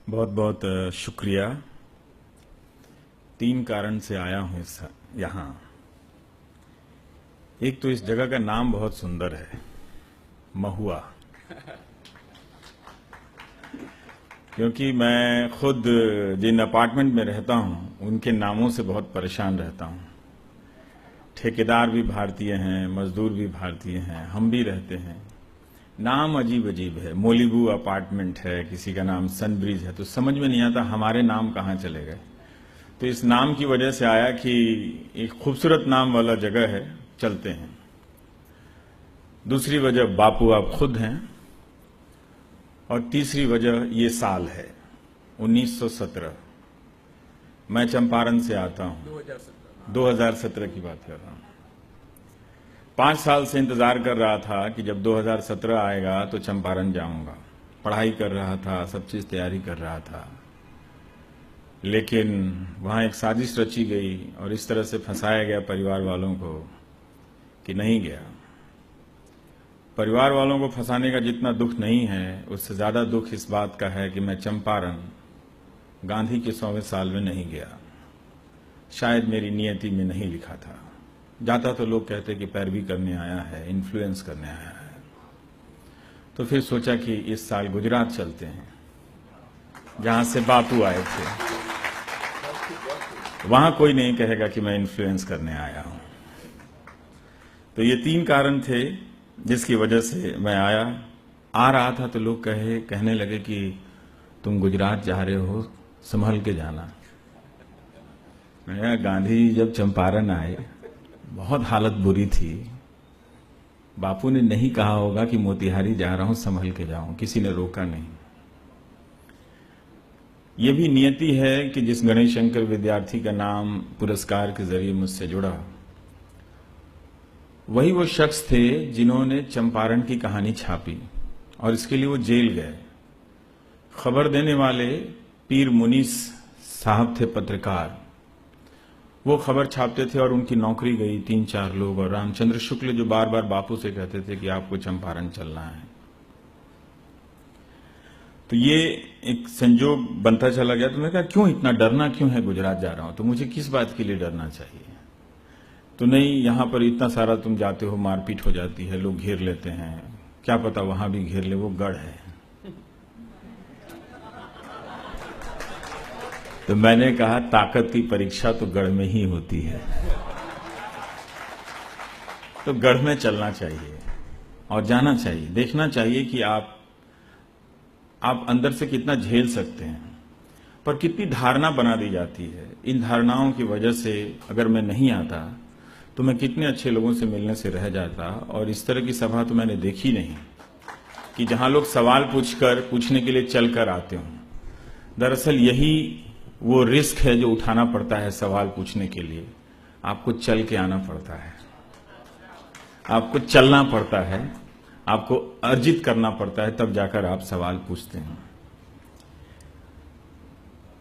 बहुत बहुत शुक्रिया। 3 कारण से आया हूं यहाँ। एक तो इस जगह का नाम बहुत सुंदर है, महुआ। क्योंकि मैं खुद जिन अपार्टमेंट में रहता हूं उनके नामों से बहुत परेशान रहता हूं। ठेकेदार भी भारतीय हैं, मजदूर भी भारतीय हैं, हम भी रहते हैं। नाम अजीब अजीब है। मोलिबू अपार्टमेंट है, किसी का नाम सनब्रिज है, तो समझ में नहीं आता हमारे नाम कहाँ चले गए। तो इस नाम की वजह से आया कि एक खूबसूरत नाम वाला जगह है, चलते हैं। दूसरी वजह बापू आप खुद हैं, और तीसरी वजह ये साल है 1917। मैं चंपारण से आता हूं, 2017 की बात कर रहा हूं। 5 साल से इंतजार कर रहा था कि जब 2017 आएगा तो चंपारण जाऊंगा। पढ़ाई कर रहा था, सब चीज तैयारी कर रहा था, लेकिन वहां एक साजिश रची गई और इस तरह से फंसाया गया परिवार वालों को कि नहीं गया। परिवार वालों को फंसाने का जितना दुख नहीं है, उससे ज्यादा दुख इस बात का है कि मैं चंपारण गांधी के 100वें साल में नहीं गया। शायद मेरी नियति में नहीं लिखा था। जाता तो लोग कहते कि पैरवी करने आया है, इन्फ्लुएंस करने आया है। तो फिर सोचा कि इस साल गुजरात चलते हैं, जहां से बापू आए थे। वहां कोई नहीं कहेगा कि मैं इन्फ्लुएंस करने आया हूं। तो ये 3 कारण थे जिसकी वजह से मैं आया। आ रहा था तो लोग कहने लगे कि तुम गुजरात जा रहे हो, संभल के जाना। मैंने कहा गांधी जब चंपारण आए बहुत हालत बुरी थी। बापू ने नहीं कहा होगा कि मोतिहारी जा रहा हूं, संभल के जाऊं। किसी ने रोका नहीं। यह भी नियति है कि जिस गणेश शंकर विद्यार्थी का नाम पुरस्कार के जरिए मुझसे जुड़ा, वही वो शख्स थे जिन्होंने चंपारण की कहानी छापी, और इसके लिए वो जेल गए। खबर देने वाले पीर मुनीस साहब थे, पत्रकार। वो खबर छापते थे और उनकी नौकरी गई 3-4 लोग, और रामचंद्र शुक्ल जो बार बार बापू से कहते थे कि आपको चंपारण चलना है। तो ये एक संजोग बनता चला गया। तो मैंने कहा क्यों इतना डरना क्यों है, गुजरात जा रहा हूं तो मुझे किस बात के लिए डरना चाहिए। तो नहीं, यहां पर इतना सारा तुम जाते हो, मारपीट हो जाती है, लोग घेर लेते हैं, क्या पता वहां भी घेर ले, वो गढ़ है। तो मैंने कहा ताकत की परीक्षा तो गढ़ में ही होती है। तो गढ़ में चलना चाहिए और जाना चाहिए, देखना चाहिए कि आप अंदर से कितना झेल सकते हैं। पर कितनी धारणा बना दी जाती है। इन धारणाओं की वजह से अगर मैं नहीं आता तो मैं कितने अच्छे लोगों से मिलने से रह जाता। और इस तरह की सभा तो मैंने देखी नहीं कि जहां लोग सवाल पूछने के लिए चलकर आते हों। दरअसल यही वो रिस्क है जो उठाना पड़ता है सवाल पूछने के लिए। आपको चल के आना पड़ता है, आपको चलना पड़ता है, आपको अर्जित करना पड़ता है, तब जाकर आप सवाल पूछते हैं।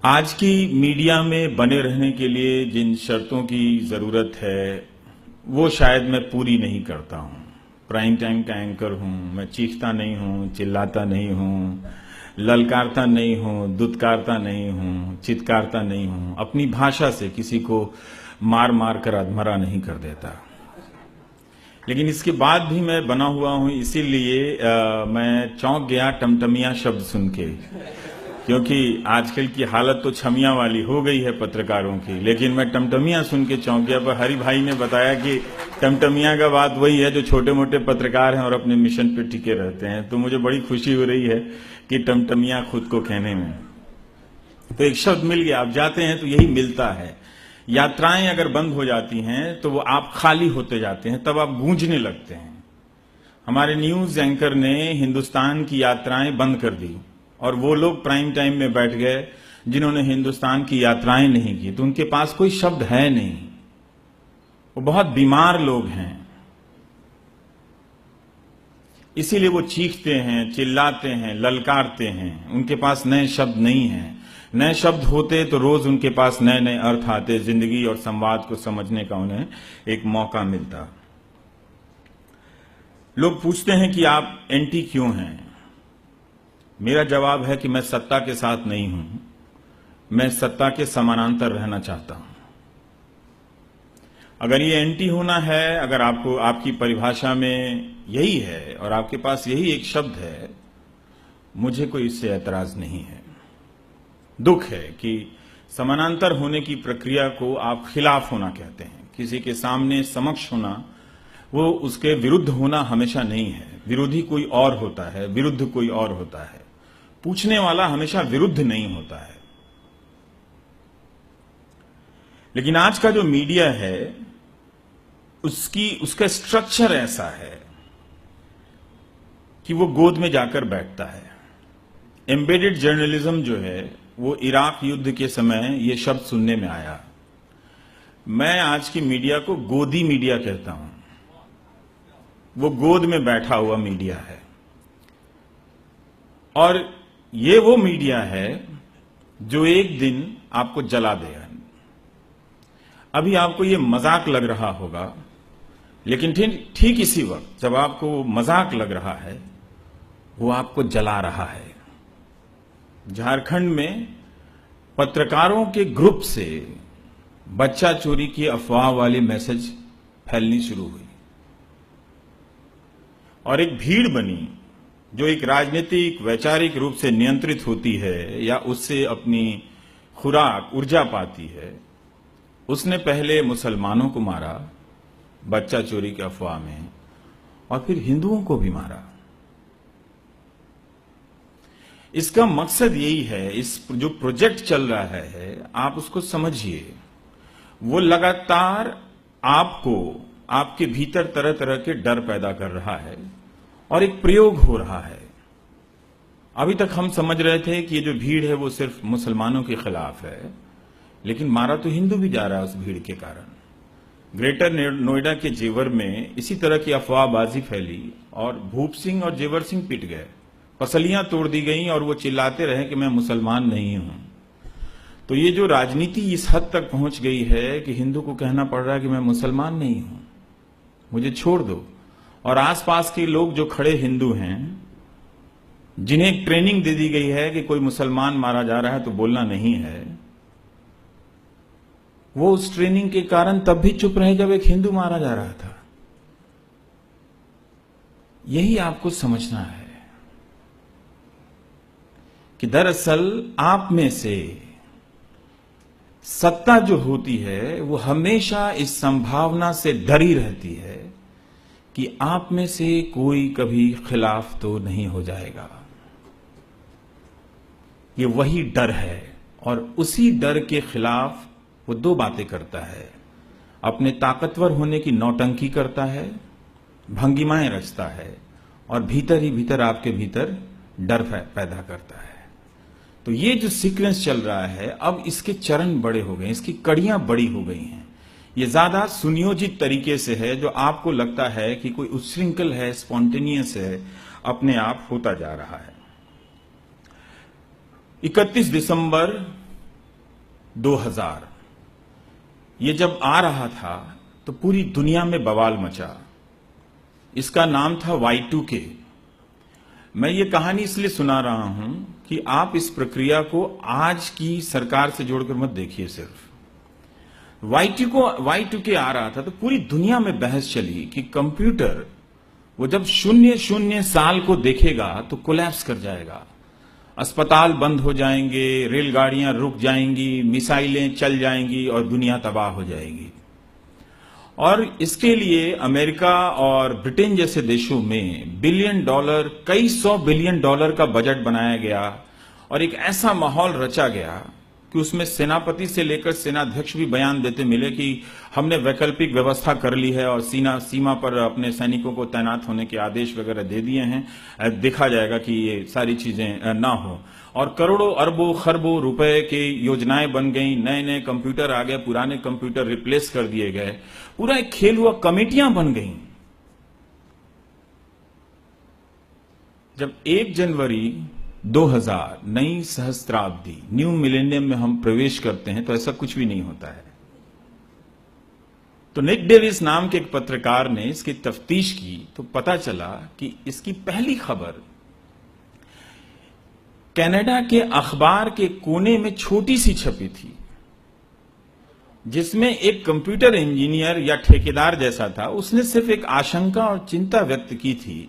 आज की मीडिया में बने रहने के लिए जिन शर्तों की जरूरत है वो शायद मैं पूरी नहीं करता हूं। प्राइम टाइम का एंकर हूं, मैं चीखता नहीं हूं, चिल्लाता नहीं हूं, ललकारता नहीं हूं, दुत्कारता नहीं हूं, चित्कारता नहीं हूं। अपनी भाषा से किसी को मार मार कर अधमरा नहीं कर देता। लेकिन इसके बाद भी मैं बना हुआ हूं, इसीलिए मैं चौंक गया टमटमिया शब्द सुन के, क्योंकि आजकल की हालत तो छमिया वाली हो गई है पत्रकारों की। लेकिन मैं टमटमिया सुन के चौंक गया। पर हरि भाई ने बताया कि टमटमिया का बात वही है जो छोटे मोटे पत्रकार हैं और अपने मिशन पे टिके रहते हैं। तो मुझे बड़ी खुशी हो रही है कि टमटमिया खुद को कहने में। तो एक शब्द मिल गया। आप जाते हैं तो यही मिलता है। यात्राएं अगर बंद हो जाती हैं तो वो आप खाली होते जाते हैं, तब आप गूंजने लगते हैं। हमारे न्यूज एंकर ने हिंदुस्तान की यात्राएं बंद कर दी, और वो लोग प्राइम टाइम में बैठ गए जिन्होंने हिंदुस्तान की यात्राएं नहीं की। तो उनके पास कोई शब्द है नहीं, वो बहुत बीमार लोग हैं। इसीलिए वो चीखते हैं, चिल्लाते हैं, ललकारते हैं। उनके पास नए शब्द नहीं हैं। नए शब्द होते तो रोज उनके पास नए नए अर्थ आते, जिंदगी और संवाद को समझने का उन्हें एक मौका मिलता। लोग पूछते हैं कि आप एंटी क्यों हैं। मेरा जवाब है कि मैं सत्ता के साथ नहीं हूं, मैं सत्ता के समानांतर रहना चाहता हूं। अगर ये एंटी होना है, अगर आपको आपकी परिभाषा में यही है और आपके पास यही एक शब्द है, मुझे कोई इससे ऐतराज नहीं है। दुख है कि समानांतर होने की प्रक्रिया को आप खिलाफ होना कहते हैं। किसी के सामने समक्ष होना, वो उसके विरुद्ध होना हमेशा नहीं है। विरोधी कोई और होता है, विरुद्ध कोई और होता है। पूछने वाला हमेशा विरुद्ध नहीं होता है। लेकिन आज का जो मीडिया है, उसका स्ट्रक्चर ऐसा है कि वो गोद में जाकर बैठता है। एम्बेडेड जर्नलिज्म जो है, वो इराक युद्ध के समय ये शब्द सुनने में आया। मैं आज की मीडिया को गोदी मीडिया कहता हूं। वो गोद में बैठा हुआ मीडिया है, और ये वो मीडिया है जो एक दिन आपको जला देगा। अभी आपको ये मजाक लग रहा होगा, लेकिन ठीक इसी वक्त जब आपको मजाक लग रहा है, वो आपको जला रहा है। झारखंड में पत्रकारों के ग्रुप से बच्चा चोरी की अफवाह वाले मैसेज फैलनी शुरू हुई, और एक भीड़ बनी जो एक राजनीतिक वैचारिक रूप से नियंत्रित होती है या उससे अपनी खुराक ऊर्जा पाती है। उसने पहले मुसलमानों को मारा बच्चा चोरी की अफवाह में, और फिर हिंदुओं को भी मारा। इसका मकसद यही है, इस जो प्रोजेक्ट चल रहा है, आप उसको समझिए। वो लगातार आपको आपके भीतर तरह तरह के डर पैदा कर रहा है, और एक प्रयोग हो रहा है। अभी तक हम समझ रहे थे कि ये जो भीड़ है वो सिर्फ मुसलमानों के खिलाफ है, लेकिन मारा तो हिंदू भी जा रहा है उस भीड़ के कारण। ग्रेटर नोएडा के जेवर में इसी तरह की अफवाहबाजी फैली, और भूप सिंह और जेवर सिंह पिट गए, पसलियां तोड़ दी गईं, और वो चिल्लाते रहे कि मैं मुसलमान नहीं हूं। तो ये जो राजनीति इस हद तक पहुंच गई है कि हिंदू को कहना पड़ रहा है कि मैं मुसलमान नहीं हूं, मुझे छोड़ दो। और आसपास के लोग जो खड़े हिंदू हैं, जिन्हें एक ट्रेनिंग दे दी गई है कि कोई मुसलमान मारा जा रहा है तो बोलना नहीं है, वो उस ट्रेनिंग के कारण तब भी चुप रहे जब एक हिंदू मारा जा रहा था। यही आपको समझना है कि दरअसल आप में से सत्ता जो होती है, वो हमेशा इस संभावना से डरी रहती है कि आप में से कोई कभी खिलाफ तो नहीं हो जाएगा। ये वही डर है, और उसी डर के खिलाफ वो दो बातें करता है। अपने ताकतवर होने की नौटंकी करता है, भंगिमाएं रचता है, और भीतर ही भीतर आपके भीतर डर पैदा करता है। तो ये जो सीक्वेंस चल रहा है, अब इसके चरण बड़े हो गए, इसकी कड़ियां बड़ी हो गई हैं। ये ज्यादा सुनियोजित तरीके से है, जो आपको लगता है कि कोई उच्छृंखल है, स्पॉन्टेनियस है, अपने आप होता जा रहा है। 31 दिसंबर 2000 ये जब आ रहा था तो पूरी दुनिया में बवाल मचा। इसका नाम था Y2K। मैं ये कहानी इसलिए सुना रहा हूं कि आप इस प्रक्रिया को आज की सरकार से जोड़कर मत देखिए। सिर्फ Y2K आ रहा था तो पूरी दुनिया में बहस चली कि कंप्यूटर वो जब 00 साल को देखेगा तो कोलैप्स कर जाएगा, अस्पताल बंद हो जाएंगे, रेलगाड़ियां रुक जाएंगी, मिसाइलें चल जाएंगी और दुनिया तबाह हो जाएगी। और इसके लिए अमेरिका और ब्रिटेन जैसे देशों में $1 बिलियन, कई $100 बिलियन का बजट बनाया गया, और एक ऐसा माहौल रचा गया कि उसमें सेनापति से लेकर सेनाध्यक्ष भी बयान देते मिले कि हमने वैकल्पिक व्यवस्था कर ली है और सीमा पर अपने सैनिकों को तैनात होने के आदेश वगैरह दे दिए हैं, देखा जाएगा कि ये सारी चीजें ना हो। और करोड़ों अरबों खरबों रुपए की योजनाएं बन गई, नए नए कंप्यूटर आ गए, पुराने कंप्यूटर रिप्लेस कर दिए गए, पूरा एक खेल हुआ, कमेटियां बन गई। जब 1 जनवरी 2000 नई सहस्त्राब्दी, न्यू मिलेनियम में हम प्रवेश करते हैं तो ऐसा कुछ भी नहीं होता है। तो निक डेविस नाम के एक पत्रकार ने इसकी तफ्तीश की तो पता चला कि इसकी पहली खबर कनाडा के अखबार के कोने में छोटी सी छपी थी, जिसमें एक कंप्यूटर इंजीनियर या ठेकेदार जैसा था। उसने सिर्फ एक आशंका और चिंता व्यक्त की थी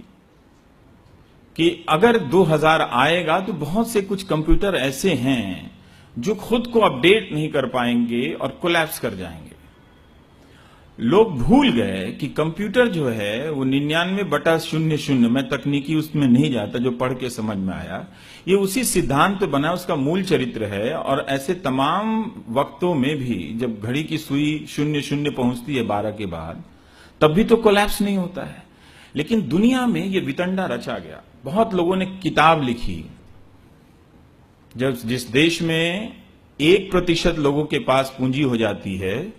कि अगर 2000 आएगा तो बहुत से कुछ कंप्यूटर ऐसे हैं जो खुद को अपडेट नहीं कर पाएंगे और कोलैप्स कर जाएंगे। लोग भूल गए कि कंप्यूटर जो है वो 99/00, मैं तकनीकी उसमें नहीं जाता, जो पढ़ के समझ में आया, ये उसी सिद्धांत पे बना, उसका मूल चरित्र है। और ऐसे तमाम वक्तों में भी जब घड़ी की सुई 00 पहुंचती है 12 के बाद, तब भी तो कोलैप्स नहीं होता है। लेकिन दुनिया में ये वितंडा रचा गया। बहुत लोगों ने किताब लिखी। जब जिस देश में 1% लोगों के पास पूंजी हो जाती है,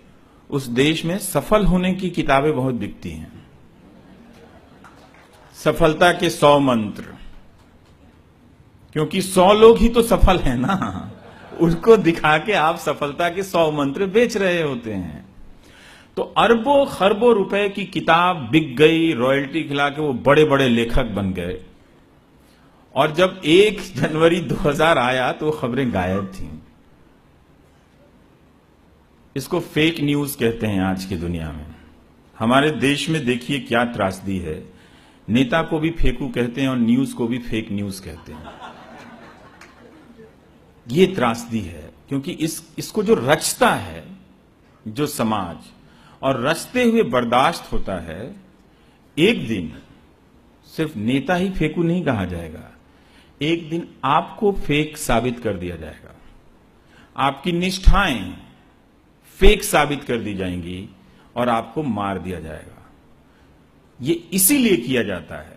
उस देश में सफल होने की किताबें बहुत बिकती हैं। सफलता के 100 मंत्र, क्योंकि 100 लोग ही तो सफल हैं ना, उनको दिखा के आप सफलता के 100 मंत्र बेच रहे होते हैं। तो अरबों खरबों रुपए की किताब बिक गई, रॉयल्टी खिला के वो बड़े बड़े लेखक बन गए। और जब 1 जनवरी 2000 आया तो खबरें गायब थीं। इसको फेक न्यूज कहते हैं आज की दुनिया में। हमारे देश में देखिए क्या त्रासदी है। नेता को भी फेकू कहते हैं और न्यूज को भी फेक न्यूज कहते हैं। ये त्रासदी है, क्योंकि इसको जो रचता है जो समाज, और रचते हुए बर्दाश्त होता है, एक दिन सिर्फ नेता ही फेकू नहीं कहा जाएगा, एक दिन आपको फेक साबित कर दिया जाएगा। आपकी निष्ठाएं फेक साबित कर दी जाएंगी और आपको मार दिया जाएगा। ये इसीलिए किया जाता है।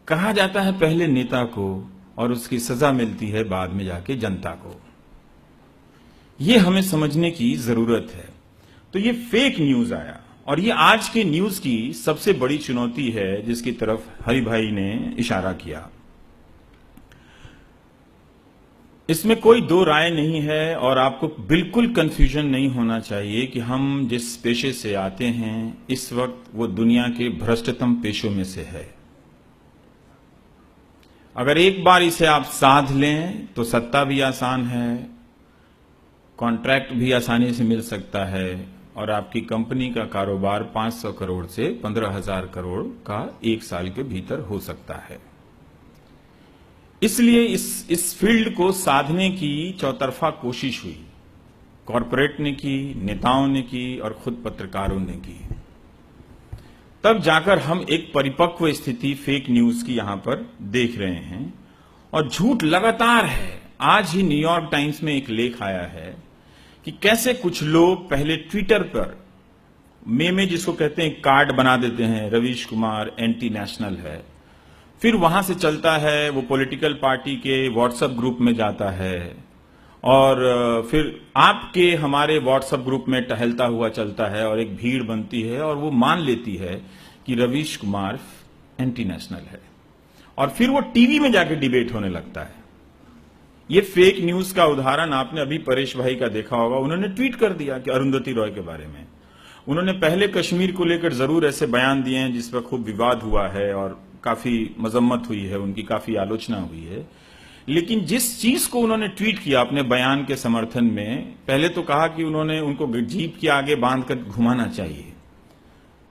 कहा जाता है पहले नेता को और उसकी सजा मिलती है बाद में जाके जनता को। ये हमें समझने की जरूरत है। तो ये फेक न्यूज आया, और ये आज के न्यूज की सबसे बड़ी चुनौती है जिसकी तरफ हरि भाई ने इशारा किया। इसमें कोई दो राय नहीं है, और आपको बिल्कुल कंफ्यूजन नहीं होना चाहिए कि हम जिस पेशे से आते हैं इस वक्त वो दुनिया के भ्रष्टतम पेशों में से है। अगर एक बार इसे आप साध लें तो सत्ता भी आसान है, कॉन्ट्रैक्ट भी आसानी से मिल सकता है, और आपकी कंपनी का कारोबार 500 करोड़ से 15,000 करोड़ का 1 साल के भीतर हो सकता है। इसलिए इस फील्ड को साधने की चौतरफा कोशिश हुई। कॉरपोरेट ने की, नेताओं ने की, और खुद पत्रकारों ने की। तब जाकर हम एक परिपक्व स्थिति फेक न्यूज की यहां पर देख रहे हैं। और झूठ लगातार है। आज ही न्यूयॉर्क टाइम्स में एक लेख आया है कि कैसे कुछ लोग पहले ट्विटर पर में जिसको कहते हैं कार्ड बना देते हैं, रवीश कुमार एंटी नेशनल है, फिर वहां से चलता है वो पॉलिटिकल पार्टी के व्हाट्सएप ग्रुप में जाता है, और फिर आपके हमारे व्हाट्सएप ग्रुप में टहलता हुआ चलता है, और एक भीड़ बनती है और वो मान लेती है कि रवीश कुमार एंटी नेशनल है, और फिर वो टीवी में जाके डिबेट होने लगता है। ये फेक न्यूज का उदाहरण आपने अभी परेश भाई का देखा होगा। उन्होंने ट्वीट कर दिया कि अरुंधति रॉय के बारे में। उन्होंने पहले कश्मीर को लेकर जरूर ऐसे बयान दिए हैं जिस पर खूब विवाद हुआ है और काफी मजम्मत हुई है, उनकी काफी आलोचना हुई है। लेकिन जिस चीज को उन्होंने ट्वीट किया अपने बयान के समर्थन में, पहले तो कहा कि उनको जीप के आगे बांधकर घुमाना चाहिए।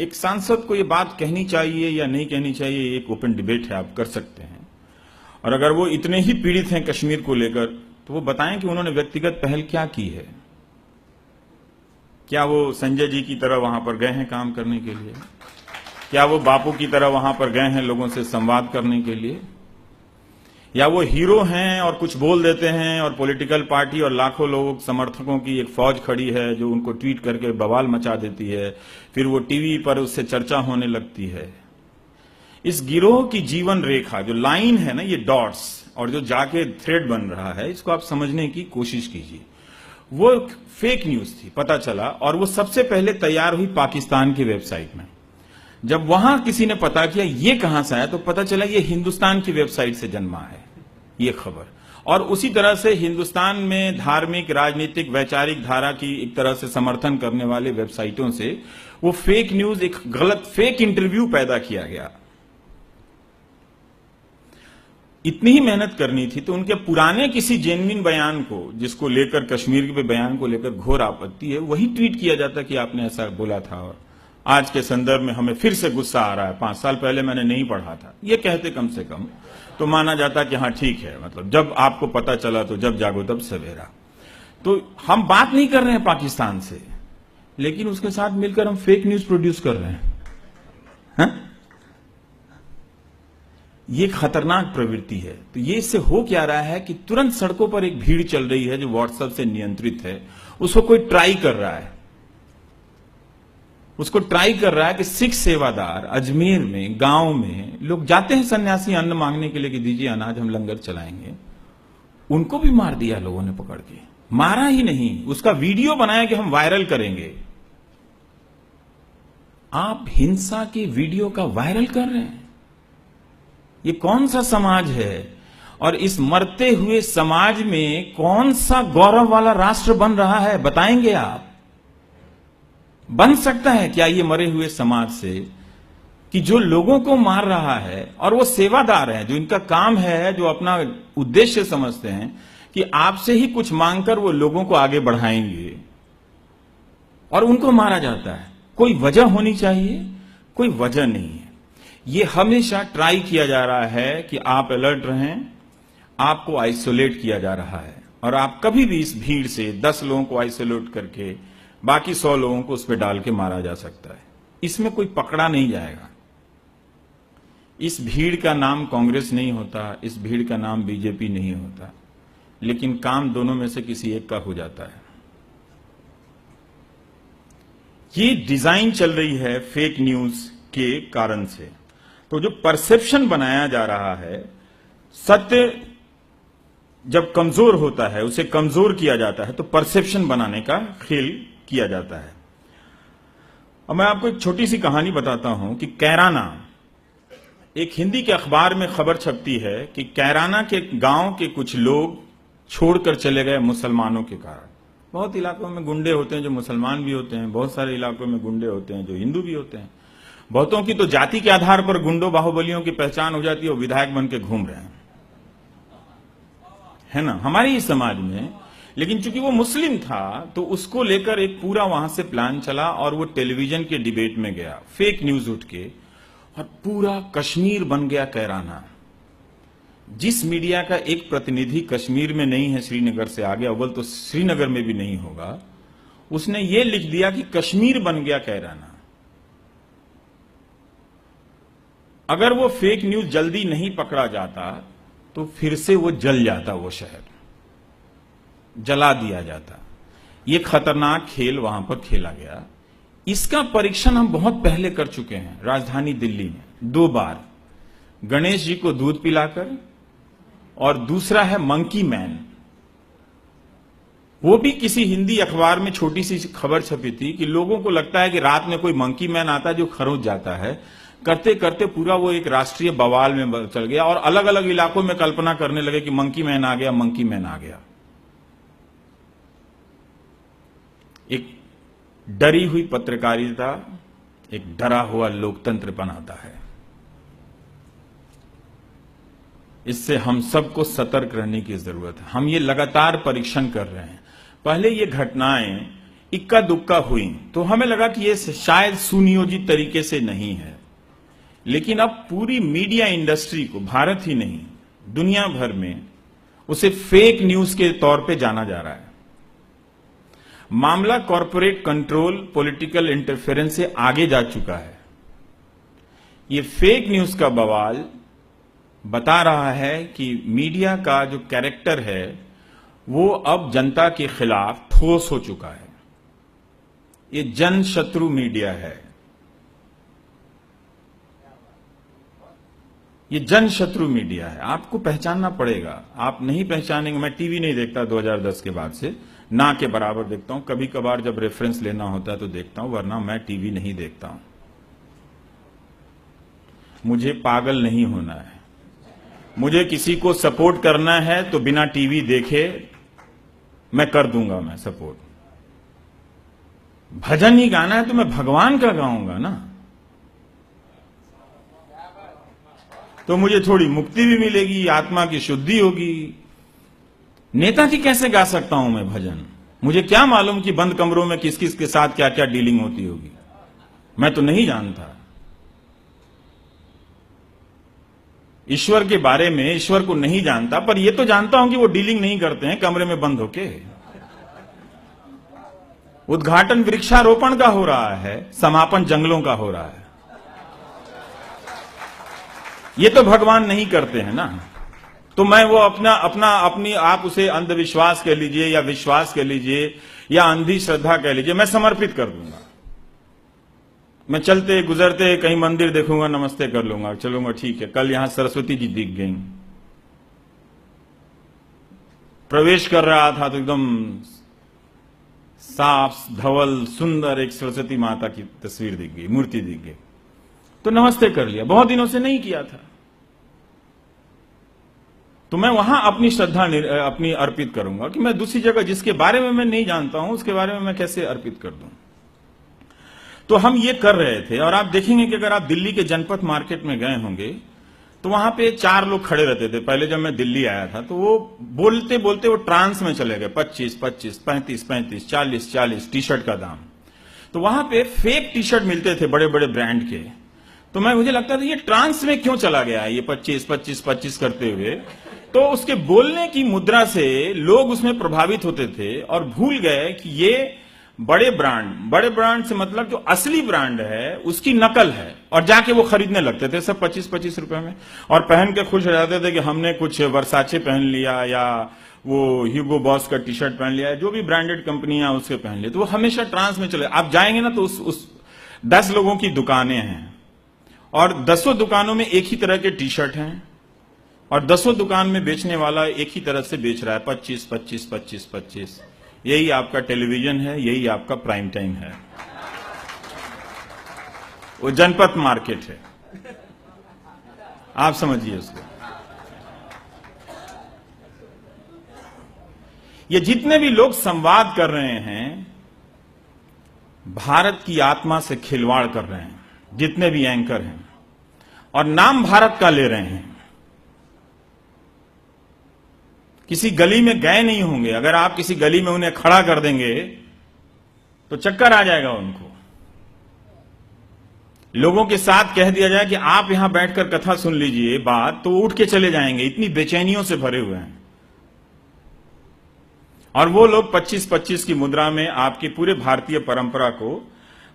एक सांसद को यह बात कहनी चाहिए या नहीं कहनी चाहिए, एक ओपन डिबेट है, आप कर सकते हैं। और अगर वो इतने ही पीड़ित हैं कश्मीर को लेकर, तो वो बताएं कि उन्होंने व्यक्तिगत पहल क्या की है। क्या वो संजय जी की तरह वहां पर गए हैं काम करने के लिए? क्या वो बापू की तरह वहां पर गए हैं लोगों से संवाद करने के लिए? या वो हीरो हैं और कुछ बोल देते हैं और पॉलिटिकल पार्टी और लाखों लोगों समर्थकों की एक फौज खड़ी है जो उनको ट्वीट करके बवाल मचा देती है, फिर वो टीवी पर उससे चर्चा होने लगती है। इस गिरोह की जीवन रेखा जो लाइन है ना, ये डॉट्स, और जो जाके थ्रेड बन रहा है, इसको आप समझने की कोशिश कीजिए। वो फेक न्यूज थी, पता चला, और वो सबसे पहले तैयार हुई पाकिस्तान की वेबसाइट में। जब वहां किसी ने पता किया ये कहां से आया, तो पता चला ये हिंदुस्तान की वेबसाइट से जन्मा है ये खबर। और उसी तरह से हिंदुस्तान में धार्मिक, राजनीतिक, वैचारिक धारा की एक तरह से समर्थन करने वाले वेबसाइटों से वो फेक न्यूज, एक गलत फेक इंटरव्यू पैदा किया गया। इतनी ही मेहनत करनी थी तो उनके पुराने किसी जेन्युइन बयान को, जिसको लेकर कश्मीर के बयान को लेकर घोर आपत्ति है, वही ट्वीट किया जाता कि आपने ऐसा बोला था और आज के संदर्भ में हमें फिर से गुस्सा आ रहा है, 5 साल पहले मैंने नहीं पढ़ा था। ये कहते कम से कम तो माना जाता कि हाँ ठीक है, मतलब जब आपको पता चला तो जब जागो तब सवेरा। तो हम बात नहीं कर रहे हैं पाकिस्तान से, लेकिन उसके साथ मिलकर हम फेक न्यूज प्रोड्यूस कर रहे हैं। हा? ये खतरनाक प्रवृत्ति है। तो ये इससे हो क्या रहा है कि तुरंत सड़कों पर एक भीड़ चल रही है जो व्हाट्सएप से नियंत्रित है, उसको कोई ट्राई कर रहा है, उसको ट्राई कर रहा है कि सिख सेवादार अजमेर में, गांव में लोग जाते हैं सन्यासी अन्न मांगने के लिए कि दीजिए अनाज, हम लंगर चलाएंगे। उनको भी मार दिया लोगों ने पकड़ के। मारा ही नहीं, उसका वीडियो बनाया कि हम वायरल करेंगे। आप हिंसा के वीडियो का वायरल कर रहे हैं। ये कौन सा समाज है? और इस मरते हुए समाज में कौन सा गौरव वाला राष्ट्र बन रहा है, बताएंगे आप? बन सकता है क्या ये मरे हुए समाज से कि जो लोगों को मार रहा है और वो सेवादार हैं, जो इनका काम है, जो अपना उद्देश्य समझते हैं कि आपसे ही कुछ मांगकर वो लोगों को आगे बढ़ाएंगे, और उनको मारा जाता है? कोई वजह होनी चाहिए, कोई वजह नहीं है। ये हमेशा ट्राई किया जा रहा है कि आप अलर्ट रहें, आपको आइसोलेट किया जा रहा है, और आप कभी भी इस भीड़ से 10 लोगों को आइसोलेट करके बाकी 100 लोगों को उस पर डाल के मारा जा सकता है। इसमें कोई पकड़ा नहीं जाएगा। इस भीड़ का नाम कांग्रेस नहीं होता, इस भीड़ का नाम बीजेपी नहीं होता, लेकिन काम दोनों में से किसी एक का हो जाता है। ये डिजाइन चल रही है फेक न्यूज के कारण से। तो जो परसेप्शन बनाया जा रहा है, सत्य जब कमजोर होता है उसे कमजोर किया जाता है, तो परसेप्शन बनाने का खेल किया जाता है। अब मैं आपको एक छोटी सी कहानी बताता हूं कि कैराना, एक हिंदी के अखबार में खबर छपती है कि कैराना के गांव के कुछ लोग छोड़कर चले गए मुसलमानों के कारण। बहुत इलाकों में गुंडे होते हैं जो मुसलमान भी होते हैं, बहुत सारे इलाकों में गुंडे होते हैं जो हिंदू भी होते हैं। बहुतों की तो जाति के आधार पर गुंडों बाहुबलियों की पहचान हो जाती है, वो विधायक बन के घूम रहे हैं, है ना, हमारे ही समाज में। लेकिन चूंकि वो मुस्लिम था तो उसको लेकर एक पूरा वहां से प्लान चला और वो टेलीविजन के डिबेट में गया, फेक न्यूज उठ के, और पूरा कश्मीर बन गया कैराना। जिस मीडिया का एक प्रतिनिधि कश्मीर में नहीं है, श्रीनगर से आगे, अव्वल तो श्रीनगर में भी नहीं होगा, उसने ये लिख दिया कि कश्मीर बन गया कैराना। अगर वो फेक न्यूज जल्दी नहीं पकड़ा जाता तो फिर से वो जल जाता, वो शहर जला दिया जाता। ये खतरनाक खेल वहां पर खेला गया। इसका परीक्षण हम बहुत पहले कर चुके हैं राजधानी दिल्ली में 2 बार, गणेश जी को दूध पिलाकर, और दूसरा है मंकी मैन। वो भी किसी हिंदी अखबार में छोटी सी खबर छपी थी कि लोगों को लगता है कि रात में कोई मंकी मैन आता है जो खरोच जाता है। करते करते पूरा वो एक राष्ट्रीय बवाल में चल गया और अलग अलग इलाकों में कल्पना करने लगे कि मंकी मैन आ गया, मंकी मैन आ गया। एक डरी हुई पत्रकारिता एक डरा हुआ लोकतंत्र बनाता है। इससे हम सबको सतर्क रहने की जरूरत है। हम ये लगातार परीक्षण कर रहे हैं। पहले ये घटनाएं इक्का दुक्का हुई तो हमें लगा कि ये शायद सुनियोजित तरीके से नहीं है, लेकिन अब पूरी मीडिया इंडस्ट्री को, भारत ही नहीं दुनिया भर में, उसे फेक न्यूज के तौर पे जाना जा रहा है। मामला कॉरपोरेट कंट्रोल, पॉलिटिकल इंटरफेरेंस से आगे जा चुका है। ये फेक न्यूज का बवाल बता रहा है कि मीडिया का जो कैरेक्टर है वो अब जनता के खिलाफ ठोस हो चुका है। ये जन शत्रु मीडिया है, ये जन शत्रु मीडिया है। आपको पहचानना पड़ेगा। आप नहीं पहचानेंगे। मैं टीवी नहीं देखता 2010 के बाद से, ना के बराबर देखता हूं। कभी कभार जब रेफरेंस लेना होता है तो देखता हूं, वरना मैं टीवी नहीं देखता हूं। मुझे पागल नहीं होना है। मुझे किसी को सपोर्ट करना है तो बिना टीवी देखे मैं कर दूंगा, मैं सपोर्ट। भजन ही गाना है तो मैं भगवान का गाऊंगा ना। तो मुझे थोड़ी मुक्ति भी मिलेगी, आत्मा की शुद्धि होगी। नेताजी कैसे गा सकता हूं मैं भजन? मुझे क्या मालूम कि बंद कमरों में किस किस के साथ क्या क्या डीलिंग होती होगी, मैं तो नहीं जानता। ईश्वर के बारे में, ईश्वर को नहीं जानता, पर यह तो जानता हूं कि वो डीलिंग नहीं करते हैं कमरे में बंद होके। उद्घाटन वृक्षारोपण का हो रहा है, समापन जंगलों का हो रहा है। ये तो भगवान नहीं करते हैं ना। तो मैं वो अपनी आप उसे अंधविश्वास कह लीजिए या विश्वास कह लीजिए या अंधी श्रद्धा कह लीजिए, मैं समर्पित कर दूंगा। मैं चलते गुजरते कहीं मंदिर देखूंगा, नमस्ते कर लूंगा, चलूंगा, ठीक है। कल यहां सरस्वती जी दिख गई, प्रवेश कर रहा था तो एकदम साफ धवल सुंदर एक सरस्वती माता की तस्वीर दिख गई, मूर्ति दिख गई, तो नमस्ते कर लिया। बहुत दिनों से नहीं किया था, तो मैं वहां अपनी श्रद्धा अपनी अर्पित करूंगा कि मैं दूसरी जगह जिसके बारे में मैं नहीं जानता हूं उसके बारे में मैं कैसे अर्पित कर दूं। तो हम ये कर रहे थे। और आप देखेंगे कि अगर आप दिल्ली के जनपथ मार्केट में गए होंगे तो वहां पे 4 लोग खड़े रहते थे। पहले जब मैं दिल्ली आया था तो वो बोलते बोलते वो ट्रांस में चले गए, 25 25, 35 35, 40 40 टी शर्ट का दाम। तो वहां पे फेक टी शर्ट मिलते थे बड़े बड़े ब्रांड के। तो मुझे लगता था ये ट्रांस में क्यों चला गया है ये 25 25 25 करते हुए। तो उसके बोलने की मुद्रा से लोग उसमें प्रभावित होते थे और भूल गए कि ये बड़े ब्रांड से मतलब जो असली ब्रांड है उसकी नकल है, और जाके वो खरीदने लगते थे सब 25-25 रुपए में, और पहन के खुश हो जाते थे कि हमने कुछ वर्साचे पहन लिया या वो ह्यूगो बॉस का टी शर्ट पहन लिया, जो भी ब्रांडेड कंपनियां उसके पहन लिया। तो वो हमेशा ट्रांस में चले। आप जाएंगे ना तो उस 10 लोगों की दुकानें हैं और 10 दुकानों में एक ही तरह के टी शर्ट हैं और 10 दुकान में बेचने वाला एक ही तरह से बेच रहा है, 25 25 25 25। यही आपका टेलीविजन है, यही आपका प्राइम टाइम है, वो जनपथ मार्केट है। आप समझिए उसको। ये जितने भी लोग संवाद कर रहे हैं भारत की आत्मा से खिलवाड़ कर रहे हैं, जितने भी एंकर हैं, और नाम भारत का ले रहे हैं। किसी गली में गए नहीं होंगे, अगर आप किसी गली में उन्हें खड़ा कर देंगे तो चक्कर आ जाएगा उनको। लोगों के साथ कह दिया जाए कि आप यहां बैठकर कथा सुन लीजिए बात, तो उठ के चले जाएंगे, इतनी बेचैनियों से भरे हुए हैं। और वो लोग 25-25 की मुद्रा में आपकी पूरे भारतीय परंपरा को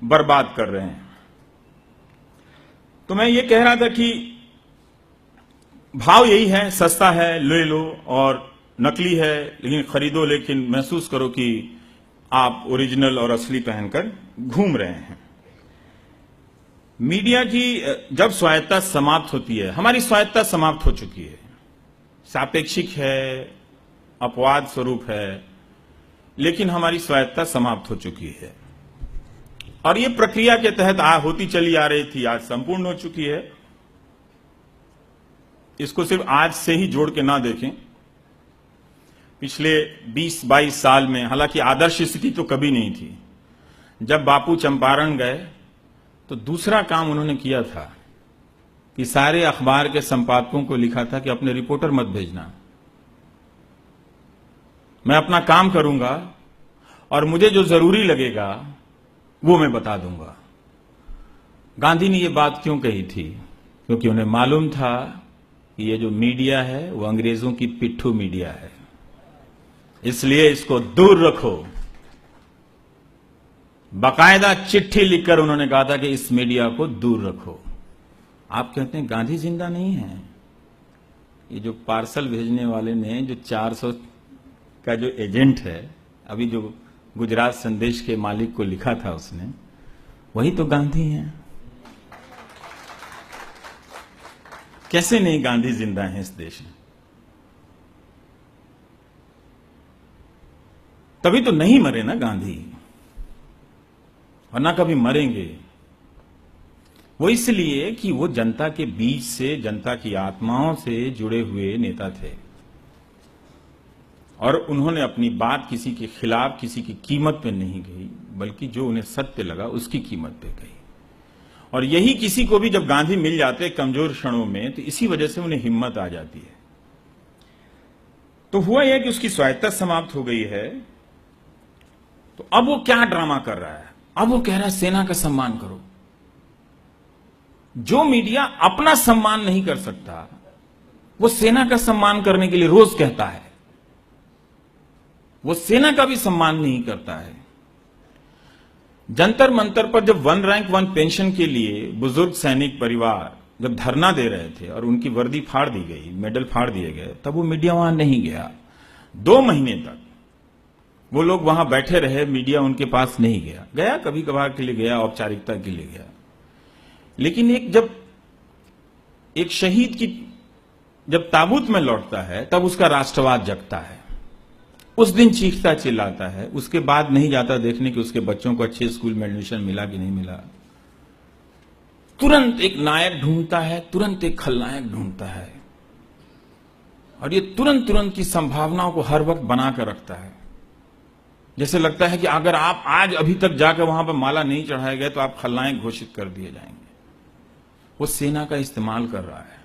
बर्बाद कर रहे हैं। तो मैं ये कह रहा था कि भाव यही है, सस्ता है ले लो, और नकली है लेकिन खरीदो, लेकिन महसूस करो कि आप ओरिजिनल और असली पहनकर घूम रहे हैं। मीडिया की जब स्वायत्ता समाप्त होती है, हमारी स्वायत्ता समाप्त हो चुकी है, सापेक्षिक है, अपवाद स्वरूप है, लेकिन हमारी स्वायत्ता समाप्त हो चुकी है। और ये प्रक्रिया के तहत होती चली आ रही थी, आज संपूर्ण हो चुकी है। इसको सिर्फ आज से ही जोड़ के ना देखें। पिछले 20-22 साल में, हालांकि आदर्श स्थिति तो कभी नहीं थी, जब बापू चंपारण गए तो दूसरा काम उन्होंने किया था कि सारे अखबार के संपादकों को लिखा था कि अपने रिपोर्टर मत भेजना, मैं अपना काम करूंगा और मुझे जो जरूरी लगेगा वो मैं बता दूंगा। गांधी ने ये बात क्यों कही थी? क्योंकि उन्हें मालूम था कि ये जो मीडिया है वो अंग्रेजों की पिट्ठू मीडिया है, इसलिए इसको दूर रखो। बाकायदा चिट्ठी लिखकर उन्होंने कहा था कि इस मीडिया को दूर रखो। आप कहते हैं गांधी जिंदा नहीं है? ये जो पार्सल भेजने वाले ने जो 400 का जो एजेंट है, अभी जो गुजरात संदेश के मालिक को लिखा था उसने, वही तो गांधी हैं। कैसे नहीं गांधी जिंदा है इस देश में? तभी तो नहीं मरे ना गांधी, और ना कभी मरेंगे। वो इसलिए कि वो जनता के बीच से, जनता की आत्माओं से जुड़े हुए नेता थे, और उन्होंने अपनी बात किसी के खिलाफ, किसी की कीमत पे नहीं कही, बल्कि जो उन्हें सत्य लगा उसकी कीमत पे कही। और यही किसी को भी जब गांधी मिल जाते कमजोर क्षणों में, तो इसी वजह से उन्हें हिम्मत आ जाती है। तो हुआ यह कि उसकी स्वायत्तता समाप्त हो गई है, तो अब वो क्या ड्रामा कर रहा है? अब वो कह रहा है सेना का सम्मान करो। जो मीडिया अपना सम्मान नहीं कर सकता, वो सेना का सम्मान करने के लिए रोज कहता है। वो सेना का भी सम्मान नहीं करता है। जंतर मंतर पर जब 1 रैंक 1 पेंशन के लिए बुजुर्ग सैनिक परिवार जब धरना दे रहे थे और उनकी वर्दी फाड़ दी गई, मेडल फाड़ दिए गए, तब वो मीडिया वहां नहीं गया। 2 महीने तक वो लोग वहां बैठे रहे, मीडिया उनके पास नहीं गया। गया कभी कभार के लिए गया, औपचारिकता के लिए गया। लेकिन जब एक शहीद की जब ताबूत में लौटता है, तब उसका राष्ट्रवाद जगता है। उस दिन चीखता चिल्लाता है, उसके बाद नहीं जाता देखने कि उसके बच्चों को अच्छे स्कूल में एडमिशन मिला कि नहीं मिला। तुरंत एक नायक ढूंढता है, तुरंत एक खलनायक ढूंढता है, और ये तुरंत तुरंत की संभावनाओं को हर वक्त बनाकर रखता है। जैसे लगता है कि अगर आप आज अभी तक जाकर वहां पर माला नहीं चढ़ाए गए तो आप खलनायक घोषित कर दिए जाएंगे। वो सेना का इस्तेमाल कर रहा है,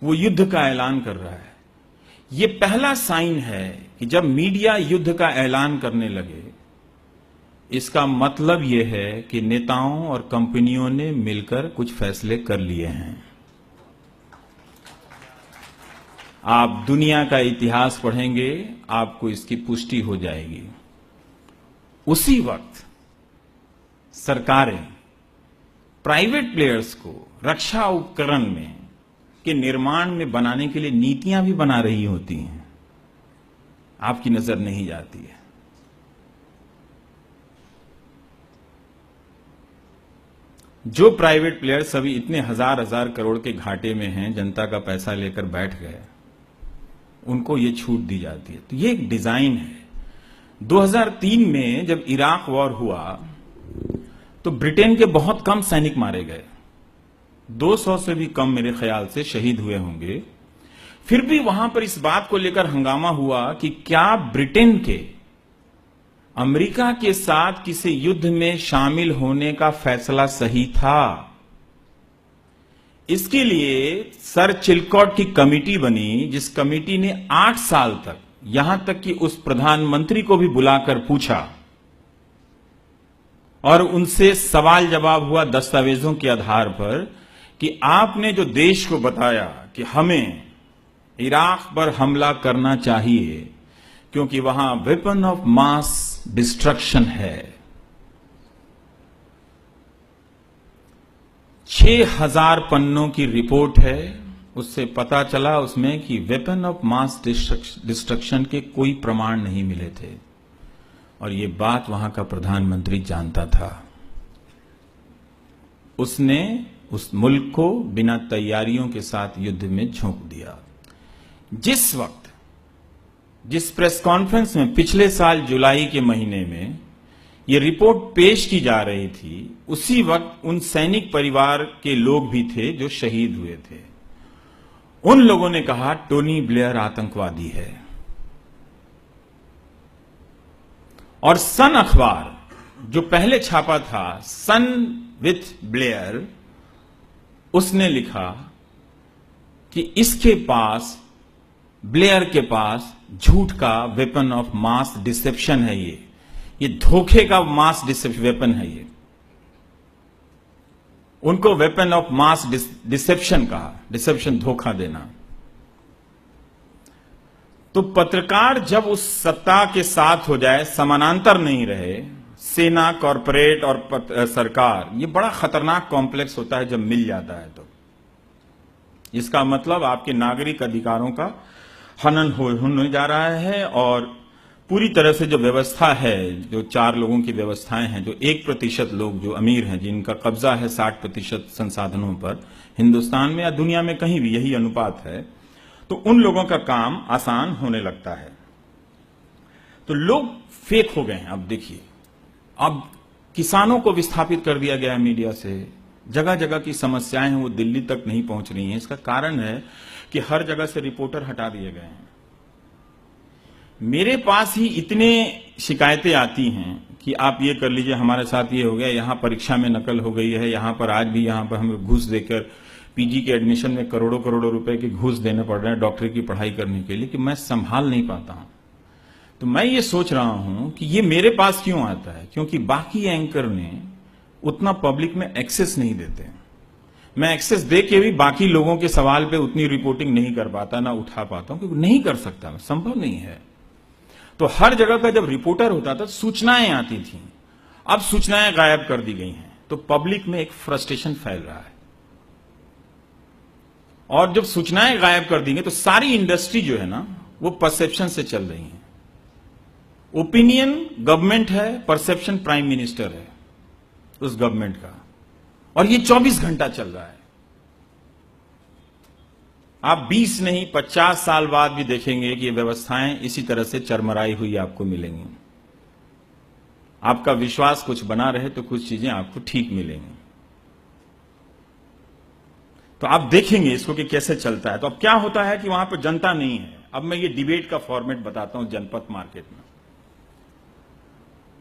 वो युद्ध का ऐलान कर रहा है। ये पहला साइन है कि जब मीडिया युद्ध का ऐलान करने लगे, इसका मतलब यह है कि नेताओं और कंपनियों ने मिलकर कुछ फैसले कर लिए हैं। आप दुनिया का इतिहास पढ़ेंगे, आपको इसकी पुष्टि हो जाएगी। उसी वक्त सरकारें प्राइवेट प्लेयर्स को रक्षा उपकरण में के निर्माण में बनाने के लिए नीतियां भी बना रही होती हैं, आपकी नजर नहीं जाती है। जो प्राइवेट प्लेयर्स सभी इतने हजार हजार करोड़ के घाटे में हैं, जनता का पैसा लेकर बैठ गए, उनको ये छूट दी जाती है। तो ये एक डिजाइन है। 2003 में जब इराक वॉर हुआ तो ब्रिटेन के बहुत कम सैनिक मारे गए, 200 से भी कम मेरे ख्याल से शहीद हुए होंगे। फिर भी वहां पर इस बात को लेकर हंगामा हुआ कि क्या ब्रिटेन के अमेरिका के साथ किसी युद्ध में शामिल होने का फैसला सही था। इसके लिए सर चिलकॉट की कमेटी बनी, जिस कमेटी ने 8 साल तक, यहां तक कि उस प्रधानमंत्री को भी बुलाकर पूछा और उनसे सवाल जवाब हुआ दस्तावेजों के आधार पर कि आपने जो देश को बताया कि हमें इराक पर हमला करना चाहिए क्योंकि वहां वेपन ऑफ मास डिस्ट्रक्शन है। 6000 पन्नों की रिपोर्ट है, उससे पता चला उसमें कि वेपन ऑफ मास डिस्ट्रक्शन के कोई प्रमाण नहीं मिले थे, और ये बात वहां का प्रधानमंत्री जानता था। उसने उस मुल्क को बिना तैयारियों के साथ युद्ध में झोंक दिया। जिस वक्त जिस प्रेस कॉन्फ्रेंस में पिछले साल जुलाई के महीने में यह रिपोर्ट पेश की जा रही थी, उसी वक्त उन सैनिक परिवार के लोग भी थे जो शहीद हुए थे। उन लोगों ने कहा टोनी ब्लेयर आतंकवादी है। और सन अखबार जो पहले छापा था, सन विथ ब्लेयर, उसने लिखा कि इसके पास, ब्लेयर के पास झूठ का वेपन ऑफ मास डिसेप्शन है। ये धोखे का मास वेपन है। ये उनको वेपन ऑफ मास डिसेप्शन कहा, डिसेप्शन धोखा देना। तो पत्रकार जब उस सत्ता के साथ हो जाए, समानांतर नहीं रहे, सेना, कॉरपोरेट और सरकार, ये बड़ा खतरनाक कॉम्प्लेक्स होता है जब मिल जाता है। तो इसका मतलब आपके नागरिक अधिकारों का हनन होने जा रहा है, और पूरी तरह से जो व्यवस्था है, जो 4 लोगों की व्यवस्थाएं हैं, जो 1% लोग जो अमीर हैं, जिनका कब्जा है 60% संसाधनों पर, हिंदुस्तान में या दुनिया में कहीं भी यही अनुपात है, तो उन लोगों का काम आसान होने लगता है। तो लोग फेक हो गए हैं। अब देखिए, अब किसानों को विस्थापित कर दिया गया है मीडिया से। जगह जगह की समस्याएं हैं, वो दिल्ली तक नहीं पहुंच रही हैं। इसका कारण है कि हर जगह से रिपोर्टर हटा दिए गए हैं। मेरे पास ही इतने शिकायतें आती हैं कि आप ये कर लीजिए, हमारे साथ ये हो गया, यहां परीक्षा में नकल हो गई है, यहां पर आज भी यहां पर हमें घूस देकर पीजी के एडमिशन में करोड़ों करोड़ों रुपए के घूस देने पड़ रहे हैं डॉक्टरी की पढ़ाई करने के लिए, कि मैं संभाल नहीं पाता हूं। तो मैं ये सोच रहा हूं कि ये मेरे पास क्यों आता है, क्योंकि बाकी एंकर ने उतना पब्लिक में एक्सेस नहीं देते। मैं एक्सेस दे के भी बाकी लोगों के सवाल पे उतनी रिपोर्टिंग नहीं कर पाता, ना उठा पाता हूं, क्योंकि नहीं कर सकता, संभव नहीं है। तो हर जगह का जब रिपोर्टर होता था सूचनाएं आती थी, अब सूचनाएं गायब कर दी गई हैं, तो पब्लिक में एक फ्रस्ट्रेशन फैल रहा है। और जब सूचनाएं गायब कर दी गई तो सारी इंडस्ट्री जो है ना वो परसेप्शन से चल रही है। ओपिनियन गवर्नमेंट है, परसेप्शन प्राइम मिनिस्टर है उस गवर्नमेंट का, और ये 24 घंटा चल रहा है। आप 20 नहीं 50 साल बाद भी देखेंगे कि ये व्यवस्थाएं इसी तरह से चरमराई हुई आपको मिलेंगी। आपका विश्वास कुछ बना रहे तो कुछ चीजें आपको ठीक मिलेंगी। तो आप देखेंगे इसको कि कैसे चलता है। तो अब क्या होता है कि वहां पर जनता नहीं है। अब मैं ये डिबेट का फॉर्मेट बताता हूं। जनपद मार्केट में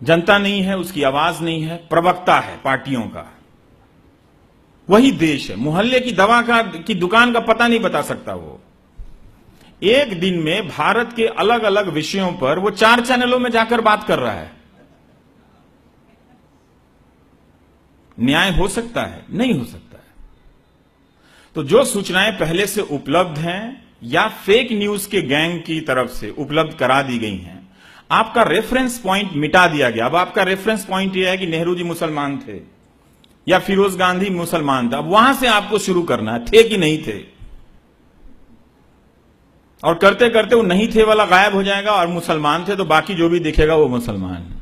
जनता नहीं है, उसकी आवाज नहीं है, प्रवक्ता है पार्टियों का, वही देश है। मोहल्ले की दवा की दुकान का पता नहीं बता सकता वो। एक दिन में भारत के अलग अलग विषयों पर वो 4 चैनलों में जाकर बात कर रहा है। न्याय हो सकता है? नहीं हो सकता है। तो जो सूचनाएं पहले से उपलब्ध हैं या फेक न्यूज के गैंग की तरफ से उपलब्ध करा दी गई हैं, आपका रेफरेंस पॉइंट मिटा दिया गया। अब आपका रेफरेंस पॉइंट यह है कि नेहरू जी मुसलमान थे या फिरोज गांधी मुसलमान था। अब वहां से आपको शुरू करना है, थे कि नहीं थे, और करते करते वो नहीं थे वाला गायब हो जाएगा और मुसलमान थे तो बाकी जो भी दिखेगा वो मुसलमान है।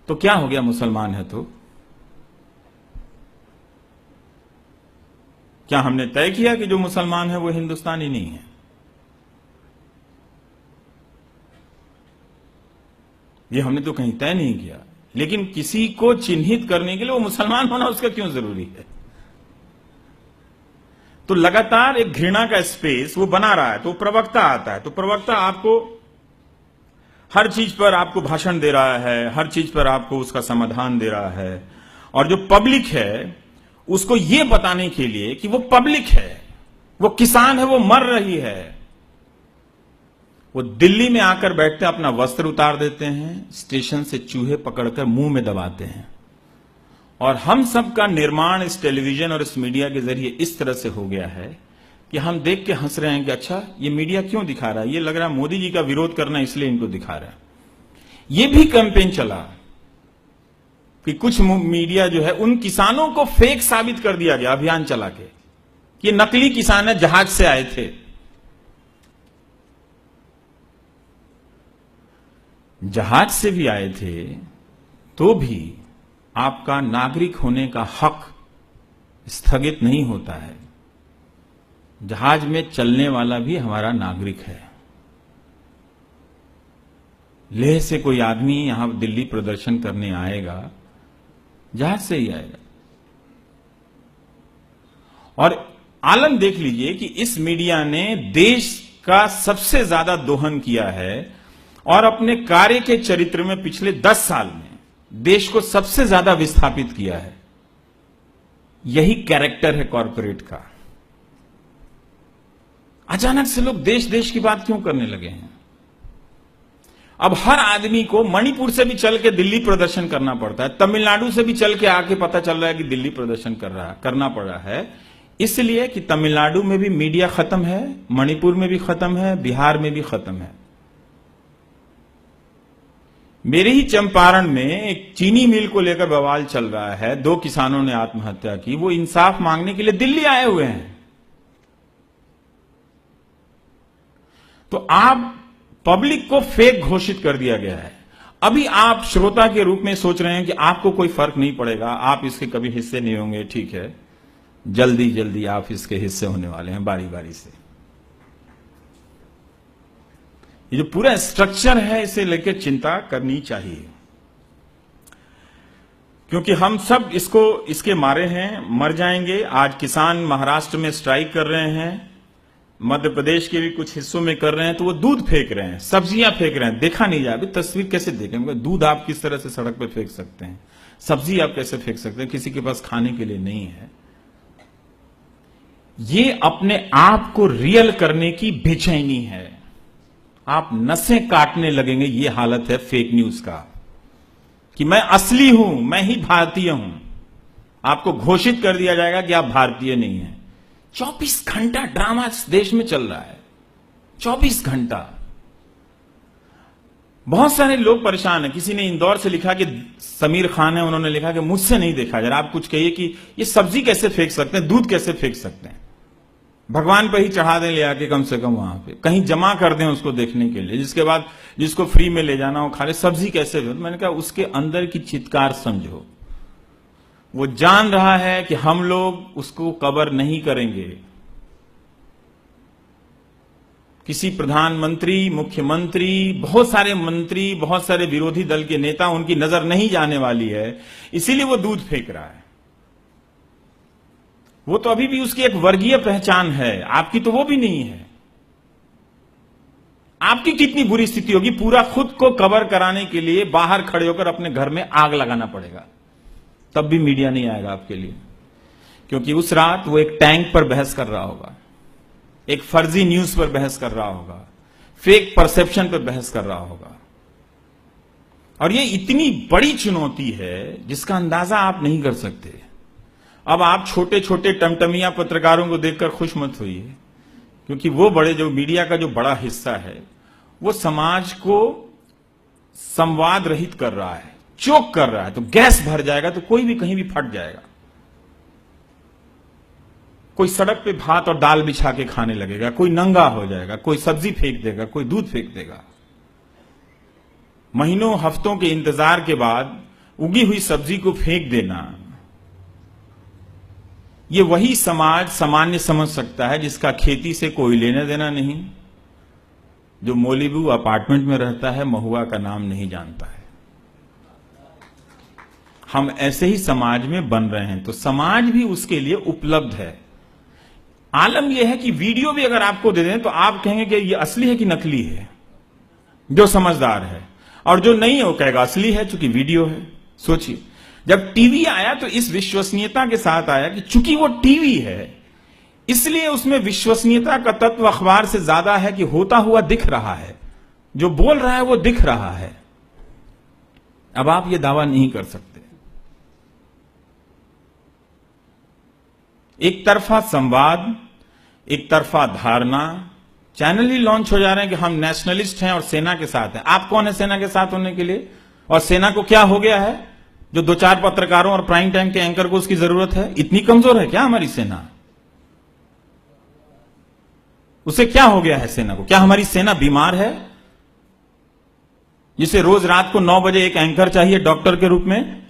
तो क्या हो गया? मुसलमान है तो क्या हमने तय किया कि जो मुसलमान है वो हिंदुस्तानी नहीं है? ये हमने तो कहीं तय नहीं किया। लेकिन किसी को चिन्हित करने के लिए वो मुसलमान होना उसका क्यों जरूरी है? तो लगातार एक घृणा का स्पेस वो बना रहा है। तो प्रवक्ता आता है, तो प्रवक्ता आपको हर चीज पर आपको भाषण दे रहा है, हर चीज पर आपको उसका समाधान दे रहा है। और जो पब्लिक है उसको ये बताने के लिए कि वो पब्लिक है, वो किसान है, वो मर रही है, वो दिल्ली में आकर बैठते हैं, अपना वस्त्र उतार देते हैं, स्टेशन से चूहे पकड़कर मुंह में दबाते हैं। और हम सब का निर्माण इस टेलीविजन और इस मीडिया के जरिए इस तरह से हो गया है कि हम देख के हंस रहे हैं कि अच्छा ये मीडिया क्यों दिखा रहा है, ये लग रहा है मोदी जी का विरोध करना इसलिए इनको दिखा रहा है। ये भी कैंपेन चला कि कुछ मीडिया जो है उन किसानों को फेक साबित कर दिया गया, अभियान चला के कि नकली किसान है, जहाज से आए थे। जहाज से भी आए थे तो भी आपका नागरिक होने का हक स्थगित नहीं होता है। जहाज में चलने वाला भी हमारा नागरिक है। लेह से कोई आदमी यहां दिल्ली प्रदर्शन करने आएगा, जहाज से ही आएगा। और आलम देख लीजिए कि इस मीडिया ने देश का सबसे ज्यादा दोहन किया है और अपने कार्य के चरित्र में पिछले 10 साल में देश को सबसे ज्यादा विस्थापित किया है। यही कैरेक्टर है कॉरपोरेट का। अचानक से लोग देश देश की बात क्यों करने लगे हैं? अब हर आदमी को मणिपुर से भी चल के दिल्ली प्रदर्शन करना पड़ता है, तमिलनाडु से भी चल के आके पता चल रहा है कि दिल्ली प्रदर्शन करना पड़ रहा है, इसलिए कि तमिलनाडु में भी मीडिया खत्म है, मणिपुर में भी खत्म है, बिहार में भी खत्म है। मेरे ही चंपारण में एक चीनी मिल को लेकर बवाल चल रहा है, 2 किसानों ने आत्महत्या की, वो इंसाफ मांगने के लिए दिल्ली आए हुए हैं। तो आप पब्लिक को फेक घोषित कर दिया गया है। अभी आप श्रोता के रूप में सोच रहे हैं कि आपको कोई फर्क नहीं पड़ेगा, आप इसके कभी हिस्से नहीं होंगे। ठीक है, जल्दी जल्दी आप इसके हिस्से होने वाले हैं, बारी बारी से। ये जो पूरा स्ट्रक्चर है इसे लेकर चिंता करनी चाहिए, क्योंकि हम सब इसके मारे हैं, मर जाएंगे। आज किसान महाराष्ट्र में स्ट्राइक कर रहे हैं, मध्य प्रदेश के भी कुछ हिस्सों में कर रहे हैं, तो वो दूध फेंक रहे हैं, सब्जियां फेंक रहे हैं, देखा नहीं जाए। तस्वीर कैसे देखें? दूध आप किस तरह से सड़क पे फेंक सकते हैं, सब्जी आप कैसे फेंक सकते हैं? किसी के पास खाने के लिए नहीं है। ये अपने आप को रियल करने की बेचैनी है। आप नसें काटने लगेंगे। ये हालत है फेक न्यूज का कि मैं असली हूं, मैं ही भारतीय हूं। आपको घोषित कर दिया जाएगा कि आप भारतीय नहीं हैं। 24 घंटा ड्रामा इस देश में चल रहा है, 24 घंटा। बहुत सारे लोग परेशान हैं। किसी ने इंदौर से लिखा कि समीर खान है, उन्होंने लिखा कि मुझसे नहीं देखा जा रहा। आप कुछ कहिए कि ये सब्जी कैसे फेंक सकते हैं, दूध कैसे फेंक सकते हैं? भगवान पे ही चढ़ा दें ले आके, कम से कम वहां पे कहीं जमा कर दें उसको देखने के लिए, जिसके बाद जिसको फ्री में ले जाना हो खा ले। सब्जी कैसे? मैंने कहा उसके अंदर की चित्कार समझो। वो जान रहा है कि हम लोग उसको कवर नहीं करेंगे। किसी प्रधानमंत्री, मुख्यमंत्री, बहुत सारे मंत्री, बहुत सारे विरोधी दल के नेता, उनकी नजर नहीं जाने वाली है, इसीलिए वो दूध फेंक रहा है। वो तो अभी भी उसकी एक वर्गीय पहचान है, आपकी तो वो भी नहीं है। आपकी कितनी बुरी स्थिति होगी, पूरा खुद को कवर कराने के लिए बाहर खड़े होकर अपने घर में आग लगाना पड़ेगा, तब भी मीडिया नहीं आएगा आपके लिए। क्योंकि उस रात वो एक टैंक पर बहस कर रहा होगा, एक फर्जी न्यूज पर बहस कर रहा होगा, फेक परसेप्शन पर बहस कर रहा होगा। और ये इतनी बड़ी चुनौती है जिसका अंदाजा आप नहीं कर सकते। अब आप छोटे छोटे टमटमिया पत्रकारों को देखकर खुश मत होइए, क्योंकि वो बड़े, जो मीडिया का जो बड़ा हिस्सा है, वो समाज को संवाद रहित कर रहा है, चोक कर रहा है। तो गैस भर जाएगा तो कोई भी कहीं भी फट जाएगा। कोई सड़क पे भात और दाल बिछा के खाने लगेगा, कोई नंगा हो जाएगा, कोई सब्जी फेंक देगा, कोई दूध फेंक देगा। महीनों हफ्तों के इंतजार के बाद उगी हुई सब्जी को फेंक देना, ये वही समाज सामान्य समझ सकता है जिसका खेती से कोई लेना देना नहीं, जो मोलिबू अपार्टमेंट में रहता है, महुआ का नाम नहीं जानता है। हम ऐसे ही समाज में बन रहे हैं, तो समाज भी उसके लिए उपलब्ध है। आलम यह है कि वीडियो भी अगर आपको दे दें तो आप कहेंगे कि ये असली है कि नकली है, जो समझदार है, और जो नहीं है वो कहेगा असली है, चूंकि वीडियो है। सोचिए, जब टीवी आया तो इस विश्वसनीयता के साथ आया कि चूंकि वो टीवी है, इसलिए उसमें विश्वसनीयता का तत्व अखबार से ज्यादा है कि होता हुआ दिख रहा है, जो बोल रहा है वो दिख रहा है। अब आप ये दावा नहीं कर सकते। एक तरफा संवाद, एक तरफा धारणा, चैनल ही लॉन्च हो जा रहे हैं कि हम नेशनलिस्ट हैं और सेना के साथ हैं। आप कौन है सेना के साथ होने के लिए? और सेना को क्या हो गया है जो 2-4 पत्रकारों और प्राइम टाइम के एंकर को उसकी जरूरत है? इतनी कमजोर है क्या हमारी सेना? उसे क्या हो गया है सेना को? क्या हमारी सेना बीमार है जिसे रोज रात को 9 बजे एक एंकर चाहिए डॉक्टर के रूप में?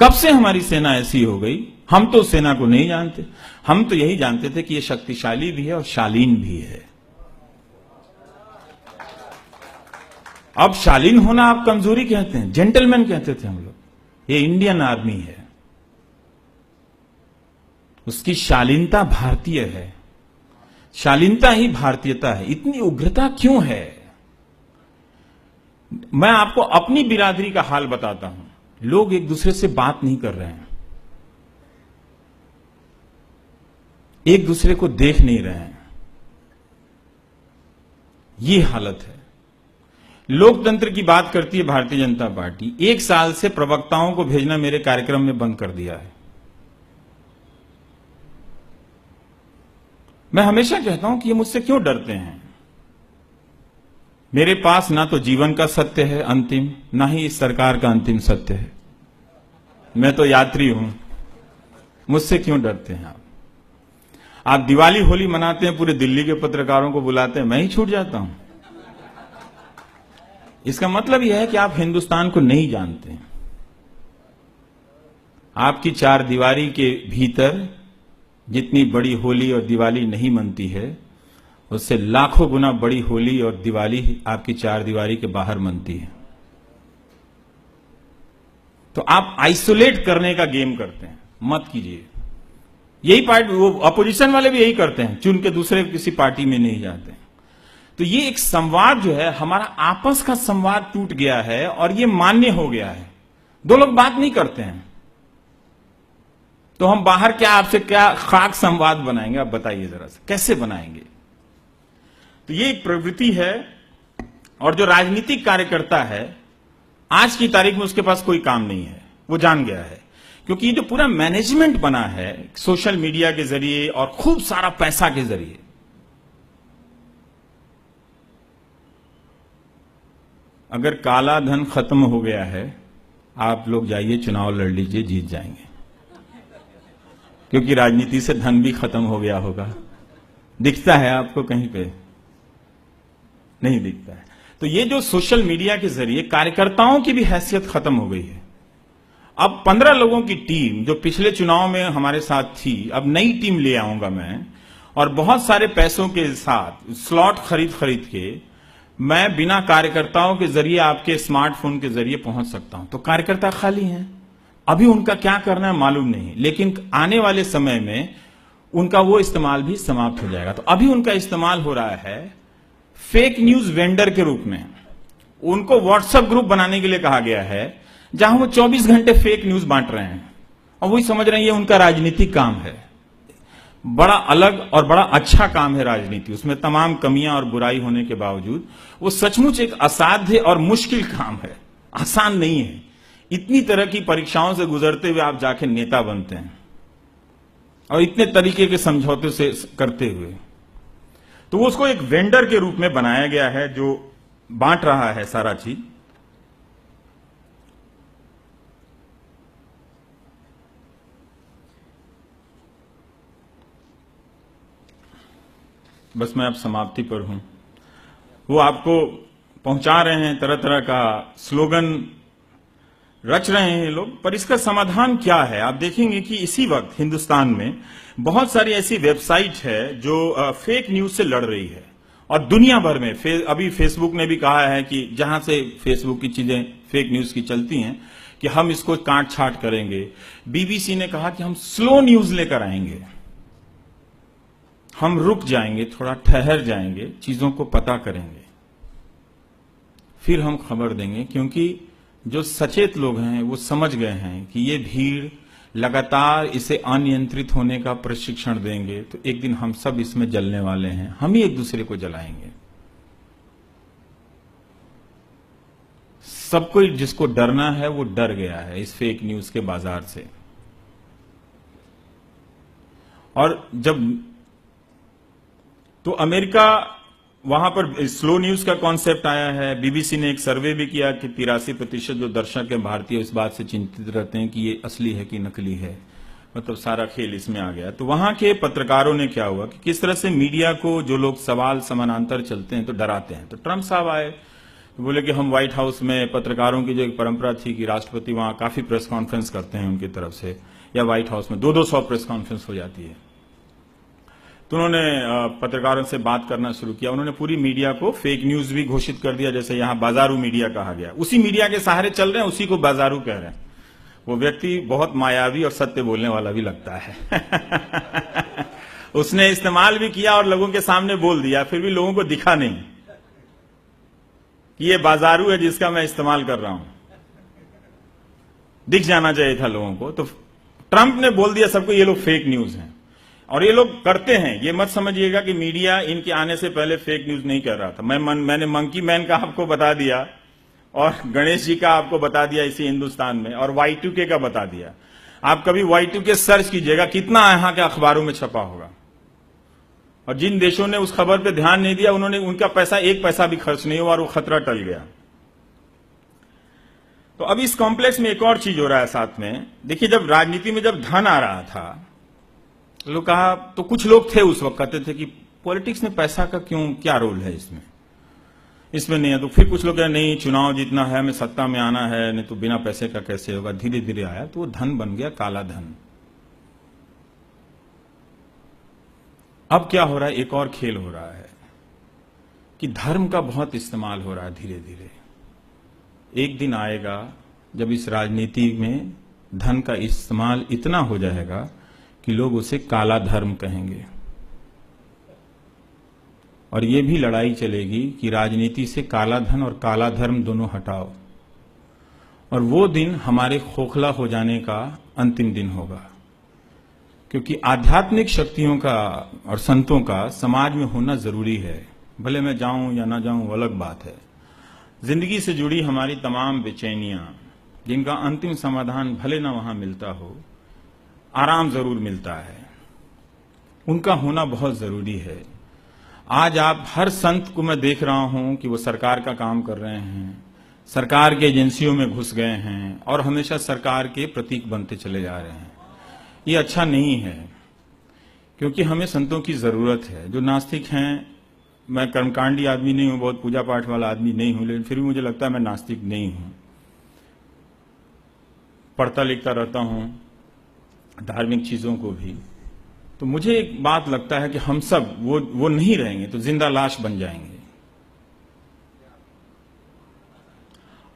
कब से हमारी सेना ऐसी हो गई? हम तो सेना को नहीं जानते। हम तो यही जानते थे कि ये शक्तिशाली भी है और शालीन भी है। अब शालीन होना आप कमजोरी कहते हैं, जेंटलमैन कहते थे हम लोग। ये इंडियन आर्मी है, उसकी शालीनता भारतीय है, शालीनता ही भारतीयता है। इतनी उग्रता क्यों है? मैं आपको अपनी बिरादरी का हाल बताता हूं। लोग एक दूसरे से बात नहीं कर रहे हैं, एक दूसरे को देख नहीं रहे हैं। ये हालत है। लोकतंत्र की बात करती है भारतीय जनता पार्टी। 1 साल से प्रवक्ताओं को भेजना मेरे कार्यक्रम में बंद कर दिया है। मैं हमेशा कहता हूं कि ये मुझसे क्यों डरते हैं। मेरे पास ना तो जीवन का सत्य है अंतिम, ना ही इस सरकार का अंतिम सत्य है। मैं तो यात्री हूं, मुझसे क्यों डरते हैं आप? आप दिवाली होली मनाते हैं, पूरे दिल्ली के पत्रकारों को बुलाते हैं, मैं ही छूट जाता हूं। इसका मतलब यह है कि आप हिंदुस्तान को नहीं जानते। आपकी 4 दीवारी के भीतर जितनी बड़ी होली और दिवाली नहीं मनती है, उससे लाखों गुना बड़ी होली और दिवाली आपकी 4 दीवारी के बाहर मनती है। तो आप आइसोलेट करने का गेम करते हैं, मत कीजिए। यही पार्टी, वो अपोजिशन वाले भी यही करते हैं, चुन के दूसरे किसी पार्टी में नहीं जाते। तो ये एक संवाद जो है, हमारा आपस का संवाद टूट गया है और ये मान्य हो गया है। दो लोग बात नहीं करते हैं तो हम बाहर क्या आपसे क्या खाक संवाद बनाएंगे? आप बताइए जरा से, कैसे बनाएंगे? तो ये एक प्रवृत्ति है। और जो राजनीतिक कार्यकर्ता है आज की तारीख में, उसके पास कोई काम नहीं है, वो जान गया है। क्योंकि ये जो पूरा मैनेजमेंट बना है सोशल मीडिया के जरिए और खूब सारा पैसा के जरिए, अगर काला धन खत्म हो गया है, आप लोग जाइए चुनाव लड़ लीजिए, जीत जाएंगे। क्योंकि राजनीति से धन भी खत्म हो गया होगा। दिखता है आपको कहीं पे? नहीं दिखता है। तो ये जो सोशल मीडिया के जरिए कार्यकर्ताओं की भी हैसियत खत्म हो गई है। अब 15 लोगों की टीम जो पिछले चुनाव में हमारे साथ थी, अब नई टीम ले आऊंगा मैं, और बहुत सारे पैसों के साथ स्लॉट खरीद के मैं बिना कार्यकर्ताओं के जरिए आपके स्मार्टफोन के जरिए पहुंच सकता हूं। तो कार्यकर्ता खाली हैं, अभी उनका क्या करना है मालूम नहीं, लेकिन आने वाले समय में उनका वो इस्तेमाल भी समाप्त हो जाएगा। तो अभी उनका इस्तेमाल हो रहा है फेक न्यूज वेंडर के रूप में। उनको व्हाट्सएप ग्रुप बनाने के लिए कहा गया है जहां वो 24 घंटे फेक न्यूज बांट रहे हैं और वही समझ रहे हैं ये उनका राजनीतिक काम है। बड़ा अलग और बड़ा अच्छा काम है राजनीति, उसमें तमाम कमियां और बुराई होने के बावजूद वो सचमुच एक असाध्य और मुश्किल काम है, आसान नहीं है। इतनी तरह की परीक्षाओं से गुजरते हुए आप जाके नेता बनते हैं और इतने तरीके के समझौते से करते हुए, तो वो उसको एक वेंडर के रूप में बनाया गया है जो बांट रहा है सारा चीज। बस मैं अब समाप्ति पर हूं। वो आपको पहुंचा रहे हैं, तरह तरह का स्लोगन रच रहे हैं लोग, पर इसका समाधान क्या है? आप देखेंगे कि इसी वक्त हिंदुस्तान में बहुत सारी ऐसी वेबसाइट है जो फेक न्यूज से लड़ रही है और दुनिया भर में अभी फेसबुक ने भी कहा है कि जहां से फेसबुक की चीजें फेक न्यूज की चलती हैं कि हम इसको काट छाट करेंगे। बीबीसी ने कहा कि हम स्लो न्यूज लेकर आएंगे, हम रुक जाएंगे, थोड़ा ठहर जाएंगे, चीजों को पता करेंगे, फिर हम खबर देंगे। क्योंकि जो सचेत लोग हैं वो समझ गए हैं कि ये भीड़ लगातार इसे अनियंत्रित होने का प्रशिक्षण देंगे तो एक दिन हम सब इसमें जलने वाले हैं, हम ही एक दूसरे को जलाएंगे। सबको जिसको डरना है वो डर गया है इस फेक न्यूज के बाजार से। और जब तो अमेरिका, वहां पर स्लो न्यूज का कॉन्सेप्ट आया है। बीबीसी ने एक सर्वे भी किया कि 83% जो दर्शक है भारतीय इस बात से चिंतित रहते हैं कि ये असली है कि नकली है। मतलब सारा खेल इसमें आ गया। तो वहां के पत्रकारों ने क्या हुआ कि किस तरह से मीडिया को जो लोग सवाल समानांतर चलते हैं तो डराते हैं। तो ट्रंप साहब आए, बोले कि हम व्हाइट हाउस में, पत्रकारों की जो एक परंपरा थी कि राष्ट्रपति वहां काफी प्रेस कॉन्फ्रेंस करते हैं उनकी तरफ से, या व्हाइट हाउस में 200 प्रेस कॉन्फ्रेंस हो जाती है। तो उन्होंने पत्रकारों से बात करना शुरू किया। उन्होंने पूरी मीडिया को फेक न्यूज भी घोषित कर दिया, जैसे यहां बाजारू मीडिया कहा गया। उसी मीडिया के सहारे चल रहे हैं, उसी को बाजारू कह रहे हैं। वो व्यक्ति बहुत मायावी और सत्य बोलने वाला भी लगता है। उसने इस्तेमाल भी किया और लोगों के सामने बोल दिया, फिर भी लोगों को दिखा नहीं कि ये बाजारू है जिसका मैं इस्तेमाल कर रहा हूं। दिख जाना चाहिए था लोगों को। तो ट्रंप ने बोल दिया सबको ये लोग फेक न्यूज हैं। और ये लोग करते हैं, ये मत समझिएगा कि मीडिया इनके आने से पहले फेक न्यूज नहीं कर रहा था। मैंने मंकी मैन का आपको बता दिया और गणेश जी का आपको बता दिया इसी हिंदुस्तान में, और Y2K का बता दिया। आप कभी Y2K सर्च कीजिएगा, कितना यहां के अखबारों में छपा होगा। और जिन देशों ने उस खबर पर ध्यान नहीं दिया, उन्होंने उनका पैसा, एक पैसा भी खर्च नहीं हुआ और वो खतरा टल गया। तो अब इस कॉम्प्लेक्स में एक और चीज हो रहा है साथ में। देखिए, जब राजनीति में जब धन आ रहा था, लोग कहा, तो कुछ लोग थे उस वक्त कहते थे कि पॉलिटिक्स में पैसा का क्या रोल है इसमें नहीं है। तो फिर कुछ लोग कहे नहीं, चुनाव जीतना है, हमें सत्ता में आना है, नहीं तो बिना पैसे का कैसे होगा। धीरे धीरे आया तो वो धन बन गया काला धन। अब क्या हो रहा है, एक और खेल हो रहा है कि धर्म का बहुत इस्तेमाल हो रहा है धीरे धीरे। एक दिन आएगा जब इस राजनीति में धन का इस्तेमाल इतना हो जाएगा कि लोग उसे काला धर्म कहेंगे, और ये भी लड़ाई चलेगी कि राजनीति से काला धन और काला धर्म दोनों हटाओ, और वो दिन हमारे खोखला हो जाने का अंतिम दिन होगा। क्योंकि आध्यात्मिक शक्तियों का और संतों का समाज में होना जरूरी है। भले मैं जाऊं या ना जाऊं वो अलग बात है। जिंदगी से जुड़ी हमारी तमाम बेचैनियां, जिनका अंतिम समाधान भले ना वहां मिलता हो, आराम जरूर मिलता है, उनका होना बहुत जरूरी है। आज आप हर संत को मैं देख रहा हूं कि वो सरकार का काम कर रहे हैं, सरकार के एजेंसियों में घुस गए हैं और हमेशा सरकार के प्रतीक बनते चले जा रहे हैं। ये अच्छा नहीं है, क्योंकि हमें संतों की जरूरत है। जो नास्तिक हैं, मैं कर्मकांडी आदमी नहीं हूं, बहुत पूजा पाठ वाला आदमी नहीं हूं, लेकिन फिर भी मुझे लगता है मैं नास्तिक नहीं हूं। पढ़ता लिखता रहता हूं धार्मिक चीजों को भी। तो मुझे एक बात लगता है कि हम सब वो नहीं रहेंगे तो जिंदा लाश बन जाएंगे।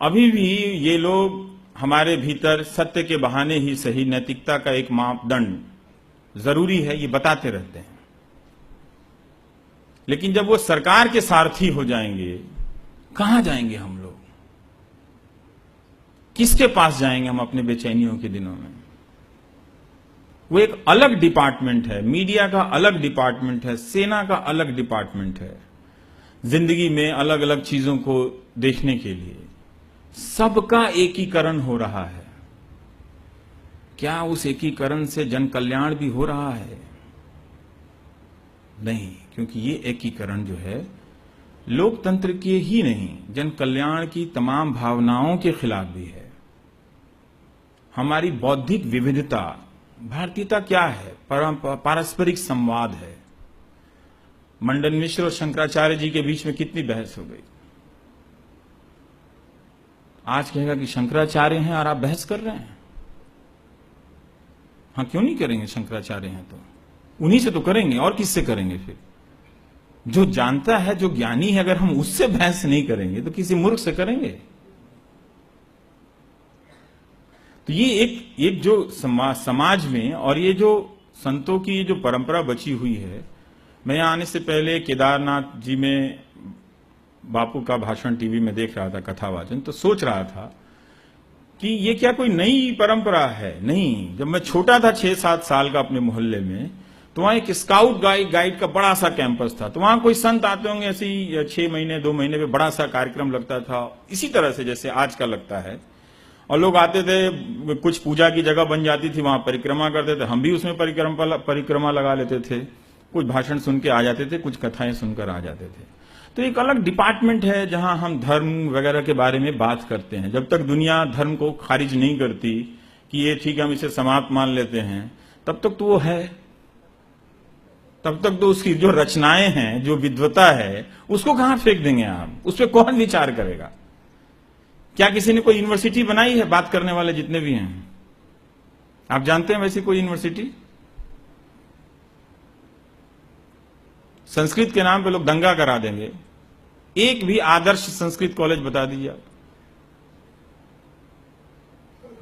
अभी भी ये लोग हमारे भीतर सत्य के बहाने ही सही नैतिकता का एक मापदंड जरूरी है ये बताते रहते हैं, लेकिन जब वो सरकार के सारथी हो जाएंगे, कहां जाएंगे हम लोग? किसके पास जाएंगे हम अपने बेचैनियों के दिनों में? वो एक अलग डिपार्टमेंट है, मीडिया का अलग डिपार्टमेंट है, सेना का अलग डिपार्टमेंट है। जिंदगी में अलग अलग चीजों को देखने के लिए सबका एकीकरण हो रहा है। क्या उस एकीकरण से जन कल्याण भी हो रहा है? नहीं, क्योंकि ये एकीकरण जो है लोकतंत्र के ही नहीं, जन कल्याण की तमाम भावनाओं के खिलाफ भी है। हमारी बौद्धिक विविधता, भारतीयता क्या है? पारस्परिक संवाद है। मंडन मिश्र और शंकराचार्य जी के बीच में कितनी बहस हो गई। आज कहेगा कि शंकराचार्य हैं और आप बहस कर रहे हैं। हाँ, क्यों नहीं करेंगे? शंकराचार्य हैं तो उन्हीं से तो करेंगे, और किससे करेंगे? फिर जो जानता है, जो ज्ञानी है, अगर हम उससे बहस नहीं करेंगे तो किसी मूर्ख से करेंगे? तो ये एक जो समाज में, और ये जो संतों की जो परंपरा बची हुई है। मैं यहां आने से पहले केदारनाथ जी में बापू का भाषण टीवी में देख रहा था, कथावाचन, तो सोच रहा था कि ये क्या कोई नई परंपरा है? नहीं। जब मैं छोटा था 6-7 साल का, अपने मोहल्ले में, तो वहां एक स्काउट गाइड का बड़ा सा कैंपस था। तो वहां कोई संत आते होंगे, ऐसे ही 6 महीने 2 महीने में बड़ा सा कार्यक्रम लगता था, इसी तरह से जैसे आज का लगता है। और लोग आते थे, कुछ पूजा की जगह बन जाती थी, वहां परिक्रमा करते थे। हम भी उसमें परिक्रमा लगा लेते थे, कुछ भाषण सुन के आ जाते थे, कुछ कथाएं सुनकर आ जाते थे। तो एक अलग डिपार्टमेंट है जहां हम धर्म वगैरह के बारे में बात करते हैं। जब तक दुनिया धर्म को खारिज नहीं करती कि ये ठीक है, हम इसे समाप्त मान लेते हैं, तब तक तो वो है। तब तक तो उसकी जो रचनाएं हैं, जो विद्वता है, उसको कहां फेंक देंगे आप? उस पर कौन विचार करेगा? क्या किसी ने कोई यूनिवर्सिटी बनाई है? बात करने वाले जितने भी हैं, आप जानते हैं वैसी कोई यूनिवर्सिटी? संस्कृत के नाम पे लोग दंगा करा देंगे। एक भी आदर्श संस्कृत कॉलेज बता दीजिए आप,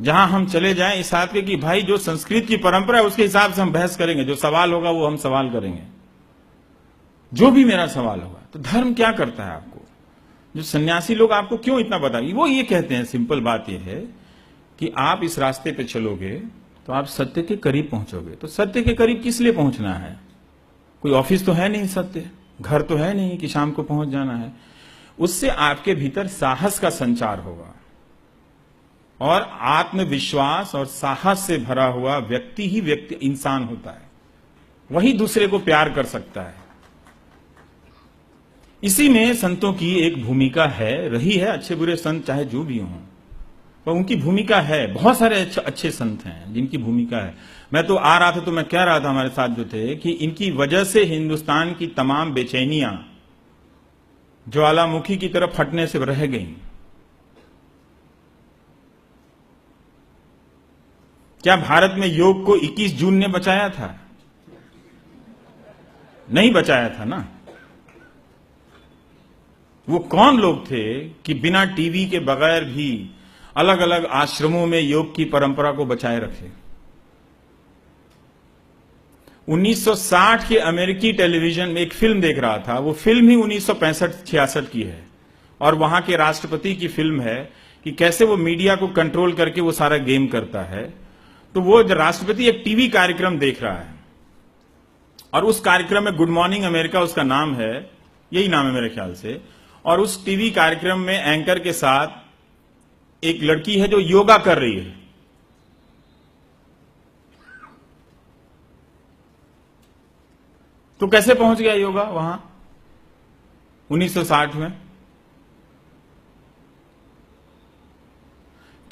जहां हम चले जाएं इस हाथ के कि भाई जो संस्कृत की परंपरा है उसके हिसाब से हम बहस करेंगे, जो सवाल होगा वो हम सवाल करेंगे, जो भी मेरा सवाल होगा। तो धर्म क्या करता है आपको? जो सन्यासी लोग आपको क्यों इतना बताएंगे? वो ये कहते हैं, सिंपल बात ये है कि आप इस रास्ते पे चलोगे तो आप सत्य के करीब पहुंचोगे। तो सत्य के करीब किस लिए पहुंचना है? कोई ऑफिस तो है नहीं सत्य, घर तो है नहीं कि शाम को पहुंच जाना है। उससे आपके भीतर साहस का संचार होगा, और आत्मविश्वास और साहस से भरा हुआ व्यक्ति ही इंसान होता है। वही दूसरे को प्यार कर सकता है। इसी में संतों की एक भूमिका है, रही है। अच्छे बुरे संत चाहे जो भी हों, पर उनकी भूमिका है। बहुत सारे अच्छे संत हैं जिनकी भूमिका है। मैं तो आ रहा था तो मैं कह रहा था हमारे साथ जो थे कि इनकी वजह से हिंदुस्तान की तमाम बेचैनियां ज्वालामुखी की तरफ फटने से रह गईं। क्या भारत में योग को 21 जून ने बचाया था? नहीं बचाया था ना। वो कौन लोग थे कि बिना टीवी के बगैर भी अलग अलग आश्रमों में योग की परंपरा को बचाए रखे? 1960 के अमेरिकी टेलीविजन में एक फिल्म देख रहा था। वो फिल्म ही 1965-66 की है और वहां के राष्ट्रपति की फिल्म है कि कैसे वो मीडिया को कंट्रोल करके वो सारा गेम करता है। तो वो राष्ट्रपति एक टीवी कार्यक्रम देख रहा है और उस कार्यक्रम में गुड मॉर्निंग अमेरिका उसका नाम है, यही नाम है मेरे ख्याल से। और उस टीवी कार्यक्रम में एंकर के साथ एक लड़की है जो योगा कर रही है। तो कैसे पहुंच गया योगा वहां 1960 में?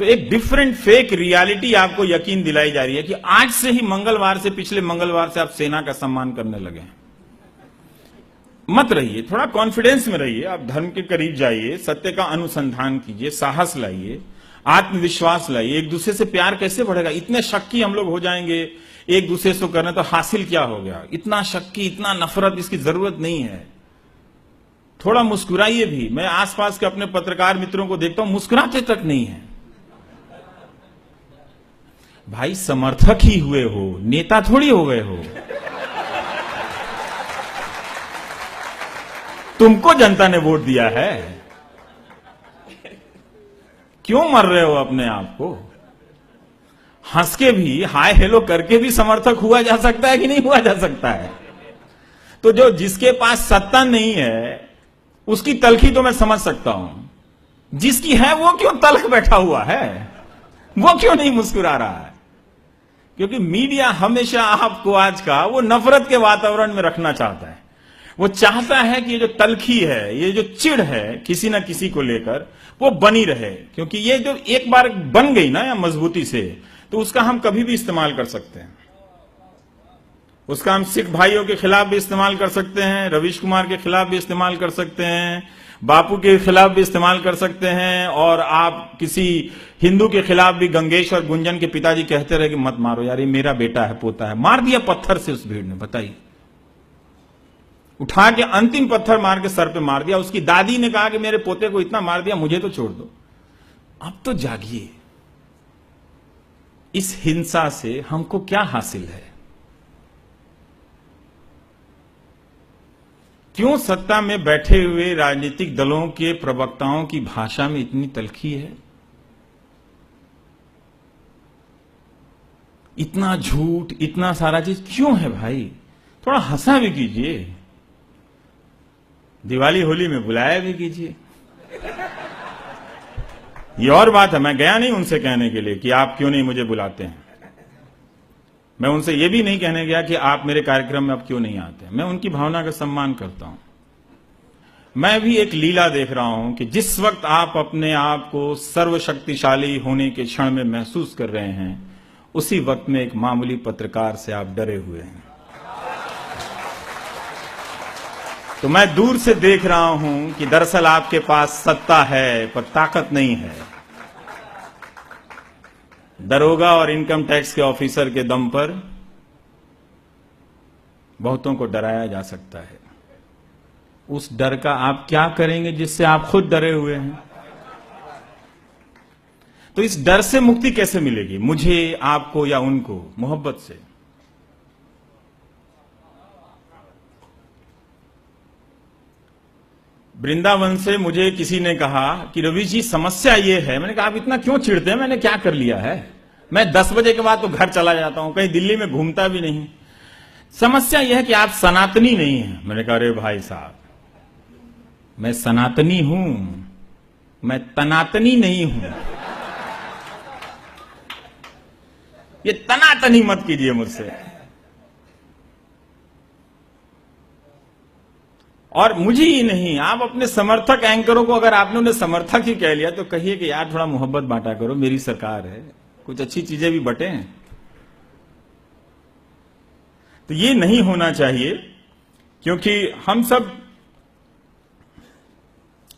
तो एक डिफरेंट फेक रियलिटी आपको यकीन दिलाई जा रही है कि आज से ही मंगलवार से, पिछले मंगलवार से आप सेना का सम्मान करने लगे हैं। मत रहिए, थोड़ा कॉन्फिडेंस में रहिए, आप धर्म के करीब जाइए, सत्य का अनुसंधान कीजिए, साहस लाइए, आत्मविश्वास लाइए। एक दूसरे से प्यार कैसे बढ़ेगा? इतने शक्की हम लोग हो जाएंगे एक दूसरे से करने, तो हासिल क्या हो गया? इतना शक्की, इतना नफरत, इसकी जरूरत नहीं है। थोड़ा मुस्कुराइए भी। मैं आसपास के अपने पत्रकार मित्रों को देखता हूं, मुस्कुराते तक नहीं है। भाई समर्थक ही हुए हो, नेता थोड़ी हो गए हो। तुमको जनता ने वोट दिया है, क्यों मर रहे हो अपने आप को? हंस के भी, हाय हेलो करके भी समर्थक हुआ जा सकता है कि नहीं हुआ जा सकता है? तो जो जिसके पास सत्ता नहीं है उसकी तलखी तो मैं समझ सकता हूं, जिसकी है वो क्यों तलख बैठा हुआ है? वो क्यों नहीं मुस्कुरा रहा है? क्योंकि मीडिया हमेशा आपको आज का वो नफरत के वातावरण में रखना चाहता है। वो चाहता है कि ये जो तलखी है, ये जो चिढ़ है किसी ना किसी को लेकर, वो बनी रहे। क्योंकि ये जो एक बार बन गई ना या मजबूती से, तो उसका हम कभी भी इस्तेमाल कर सकते हैं। उसका हम सिख भाइयों के खिलाफ भी इस्तेमाल कर सकते हैं, रवीश कुमार के खिलाफ भी इस्तेमाल कर सकते हैं, बापू के खिलाफ भी इस्तेमाल कर सकते हैं। और आप किसी हिंदू के खिलाफ भी, गंगेश और गुंजन के पिताजी कहते रहे कि मत मारो यार, ये मेरा बेटा है, पोता है, मार दिया पत्थर से उस भीड़ ने। बताइए, उठा के अंतिम पत्थर मार के सर पे मार दिया। उसकी दादी ने कहा कि मेरे पोते को इतना मार दिया, मुझे तो छोड़ दो। अब तो जागिए, इस हिंसा से हमको क्या हासिल है? क्यों सत्ता में बैठे हुए राजनीतिक दलों के प्रवक्ताओं की भाषा में इतनी तलखी है? इतना झूठ, इतना सारा चीज क्यों है भाई? थोड़ा हंसा भी कीजिए, दिवाली होली में बुलाया भी कीजिए। ये और बात है, मैं गया नहीं उनसे कहने के लिए कि आप क्यों नहीं मुझे बुलाते हैं। मैं उनसे ये भी नहीं कहने गया कि आप मेरे कार्यक्रम में अब क्यों नहीं आते। मैं उनकी भावना का सम्मान करता हूं। मैं भी एक लीला देख रहा हूं कि जिस वक्त आप अपने आप को सर्वशक्तिशाली होने के क्षण में महसूस कर रहे हैं, उसी वक्त में एक मामूली पत्रकार से आप डरे हुए हैं। तो मैं दूर से देख रहा हूं कि दरअसल आपके पास सत्ता है पर ताकत नहीं है। दरोगा और इनकम टैक्स के ऑफिसर के दम पर बहुतों को डराया जा सकता है। उस डर का आप क्या करेंगे जिससे आप खुद डरे हुए हैं? तो इस डर से मुक्ति कैसे मिलेगी? मुझे, आपको या उनको? मोहब्बत से। वृंदावन से मुझे किसी ने कहा कि रवि जी समस्या ये है। मैंने कहा आप इतना क्यों चिढ़ते हैं? मैंने क्या कर लिया है? मैं 10 बजे के बाद तो घर चला जाता हूं, कहीं दिल्ली में घूमता भी नहीं। समस्या यह है कि आप सनातनी नहीं हैं। मैंने कहा अरे भाई साहब, मैं सनातनी हूं, मैं तनातनी नहीं हूं। ये तनातनी मत कीजिए मुझसे। और मुझे ही नहीं, आप अपने समर्थक एंकरों को, अगर आपने उन्हें समर्थक ही कह लिया तो कहिए कि यार थोड़ा मोहब्बत बांटा करो, मेरी सरकार है, कुछ अच्छी चीजें भी बटें। तो ये नहीं होना चाहिए, क्योंकि हम सब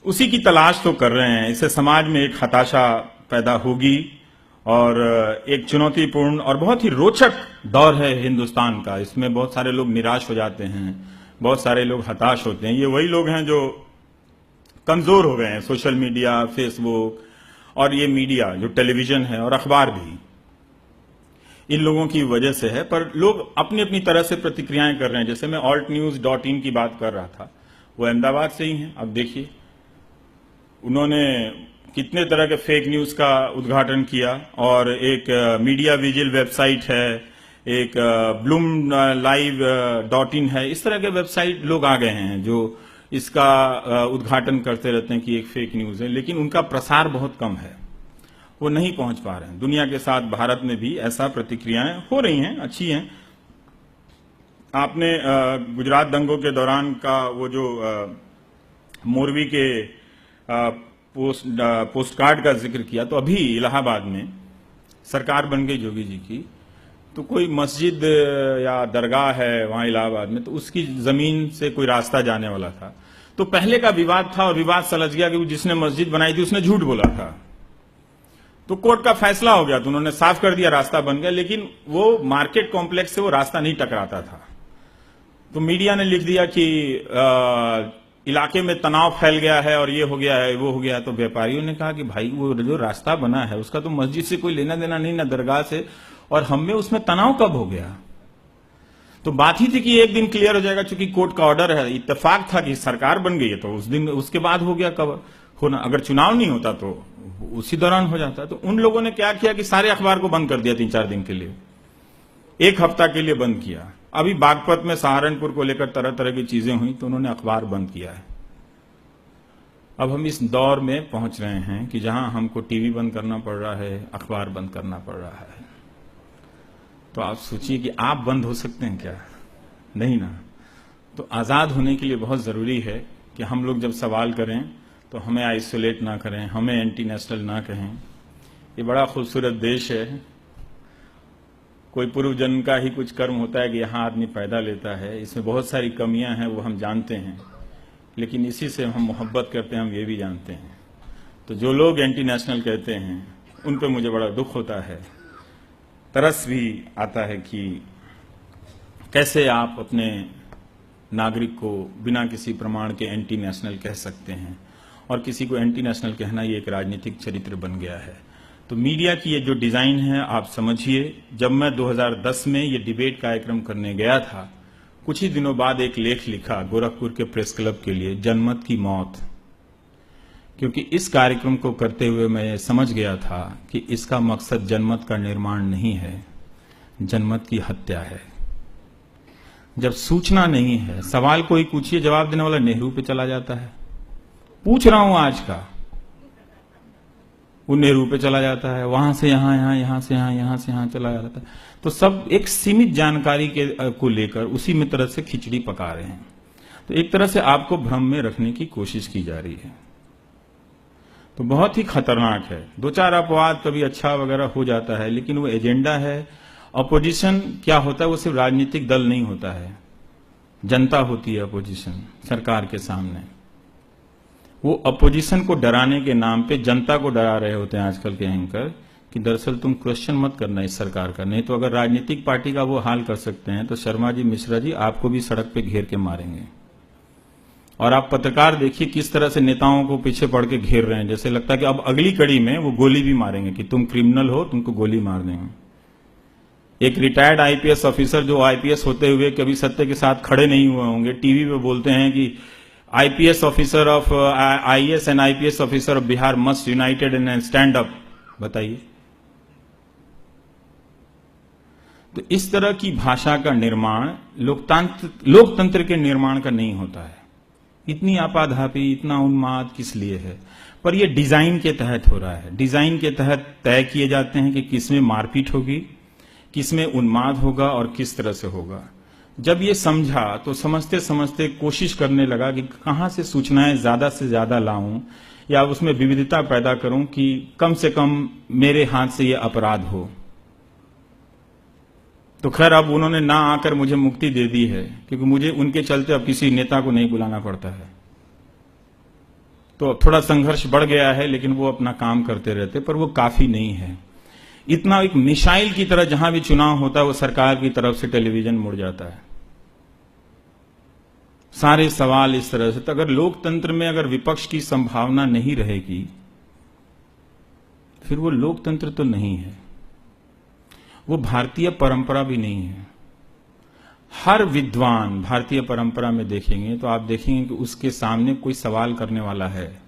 उसी की तलाश तो कर रहे हैं। इससे समाज में एक हताशा पैदा होगी और एक चुनौतीपूर्ण और बहुत ही रोचक दौर है हिंदुस्तान का। इसमें बहुत सारे लोग निराश हो जाते हैं, बहुत सारे लोग हताश होते हैं। ये वही लोग हैं जो कमजोर हो गए हैं, सोशल मीडिया, फेसबुक और ये मीडिया जो टेलीविजन है और अखबार भी। इन लोगों की वजह से है, पर लोग अपनी अपनी तरह से प्रतिक्रियाएं कर रहे हैं। जैसे मैं altnews.in की बात कर रहा था, वो अहमदाबाद से ही है। अब देखिए उन्होंने कितने तरह के फेक न्यूज का उद्घाटन किया, और एक मीडिया विजिल वेबसाइट है, एक ब्लूम live.in है। इस तरह के वेबसाइट लोग आ गए हैं जो इसका उद्घाटन करते रहते हैं कि एक फेक न्यूज है, लेकिन उनका प्रसार बहुत कम है, वो नहीं पहुंच पा रहे हैं। दुनिया के साथ भारत में भी ऐसा प्रतिक्रियाएं हो रही हैं, अच्छी हैं। आपने गुजरात दंगों के दौरान का वो जो मोरवी के पोस्ट कार्ड का जिक्र किया, तो अभी इलाहाबाद में सरकार बन गई योगी जी की, तो कोई मस्जिद या दरगाह है वहां इलाहाबाद में, तो उसकी जमीन से कोई रास्ता जाने वाला था। तो पहले का विवाद था और विवाद सलझ गया कि जिसने मस्जिद बनाई थी उसने झूठ बोला था, तो कोर्ट का फैसला हो गया, तो उन्होंने साफ कर दिया, रास्ता बन गया। लेकिन वो मार्केट कॉम्प्लेक्स से वो रास्ता नहीं टकराता था, तो मीडिया ने लिख दिया कि इलाके में तनाव फैल गया है और ये हो गया है, वो हो गया है। तो व्यापारियों ने कहा कि भाई वो जो रास्ता बना है उसका तो मस्जिद से कोई लेना देना नहीं, ना दरगाह से, और हम में उसमें तनाव कब हो गया। तो बात ही थी कि एक दिन क्लियर हो जाएगा, चूंकि कोर्ट का ऑर्डर है। इत्तेफाक था कि सरकार बन गई है, तो उस दिन उसके बाद हो गया कब होना। अगर चुनाव नहीं होता तो उसी दौरान हो जाता। तो उन लोगों ने क्या किया कि सारे अखबार को बंद कर दिया 3-4 दिन के लिए, एक हफ्ता के लिए बंद किया। अभी बागपत में सहारनपुर को लेकर तरह तरह की चीजें हुई, तो उन्होंने अखबार बंद किया है। अब हम इस दौर में पहुंच रहे हैं कि जहां हमको टीवी बंद करना पड़ रहा है, अखबार बंद करना पड़ रहा है। तो आप सोचिए कि आप बंद हो सकते हैं क्या? नहीं ना। तो आजाद होने के लिए बहुत जरूरी है कि हम लोग जब सवाल करें तो हमें आइसोलेट ना करें, हमें एंटी नेशनल ना कहें। ये बड़ा खूबसूरत देश है, कोई पूर्व जन्म का ही कुछ कर्म होता है कि यहाँ आदमी पैदा लेता है। इसमें बहुत सारी कमियां हैं, वो हम जानते हैं, लेकिन इसी से हम मोहब्बत करते हैं, हम ये भी जानते हैं। तो जो लोग एंटी नेशनल कहते हैं उन पर मुझे बड़ा दुख होता है, तरस भी आता है कि कैसे आप अपने नागरिक को बिना किसी प्रमाण के एंटी नेशनल कह सकते हैं, और किसी को एंटी नेशनल कहना ये एक राजनीतिक चरित्र बन गया है। तो मीडिया की ये जो डिजाइन है आप समझिए। जब मैं 2010 में ये डिबेट कार्यक्रम करने गया था, कुछ ही दिनों बाद एक लेख लिखा गोरखपुर के प्रेस क्लब के लिए, जनमत की मौत, क्योंकि इस कार्यक्रम को करते हुए मैं समझ गया था कि इसका मकसद जनमत का निर्माण नहीं है, जनमत की हत्या है। जब सूचना नहीं है, सवाल कोई पूछिए, जवाब देने वाला नेहरू पे चला जाता है। पूछ रहा हूं आज का, वो नेहरू पे चला जाता है, वहां से यहां, यहां से यहां, यहां से यहां चला जाता है। तो सब एक सीमित जानकारी को लेकर उसी में तरह से खिचड़ी पका रहे हैं। तो एक तरह से आपको भ्रम में रखने की कोशिश की जा रही है, तो बहुत ही खतरनाक है। 2-4 अपवाद कभी अच्छा वगैरह हो जाता है, लेकिन वो एजेंडा है। अपोजिशन क्या होता है? वो सिर्फ राजनीतिक दल नहीं होता है, जनता होती है अपोजिशन सरकार के सामने। वो अपोजिशन को डराने के नाम पे जनता को डरा रहे होते हैं आजकल के एंकर कि दरअसल तुम क्वेश्चन मत करना इस सरकार का। नहीं तो अगर राजनीतिक पार्टी का वो हाल कर सकते हैं तो शर्मा जी, मिश्रा जी, आपको भी सड़क पे घेर के मारेंगे। और आप पत्रकार देखिए किस तरह से नेताओं को पीछे पड़ के घेर रहे हैं, जैसे लगता है कि अब अगली कड़ी में वो गोली भी मारेंगे कि तुम क्रिमिनल हो, तुमको गोली मार देंगे। एक रिटायर्ड आईपीएस ऑफिसर जो आईपीएस होते हुए कभी सत्य के साथ खड़े नहीं हुए होंगे, टीवी पे बोलते हैं कि IPS officer of IAS and IPS officer of Bihar must United and stand up. बताइए, तो इस तरह की भाषा का निर्माण लोकतंत्र के निर्माण का नहीं होता है। इतनी आपाधापी, इतना उन्माद किस लिए है? पर यह डिजाइन के तहत हो रहा है। डिजाइन के तहत तय किए जाते हैं कि किसमें मारपीट होगी, किसमें उन्माद होगा और किस तरह से होगा। जब ये समझा तो समझते समझते कोशिश करने लगा कि कहां से सूचनाएं ज्यादा से ज्यादा लाऊं या उसमें विविधता पैदा करूं कि कम से कम मेरे हाथ से ये अपराध हो। तो खैर अब उन्होंने ना आकर मुझे मुक्ति दे दी है, क्योंकि मुझे उनके चलते अब किसी नेता को नहीं बुलाना पड़ता है। तो अब थोड़ा संघर्ष बढ़ गया है, लेकिन वो अपना काम करते रहते, पर वो काफी नहीं है। इतना एक मिसाइल की तरह जहां भी चुनाव होता है वो सरकार की तरफ से टेलीविजन मुड़ जाता है। सारे सवाल इस तरह से। तो अगर लोकतंत्र में अगर विपक्ष की संभावना नहीं रहेगी, फिर वो लोकतंत्र तो नहीं है। वो भारतीय परंपरा भी नहीं है। हर विद्वान भारतीय परंपरा में देखेंगे तो आप देखेंगे कि उसके सामने कोई सवाल करने वाला है,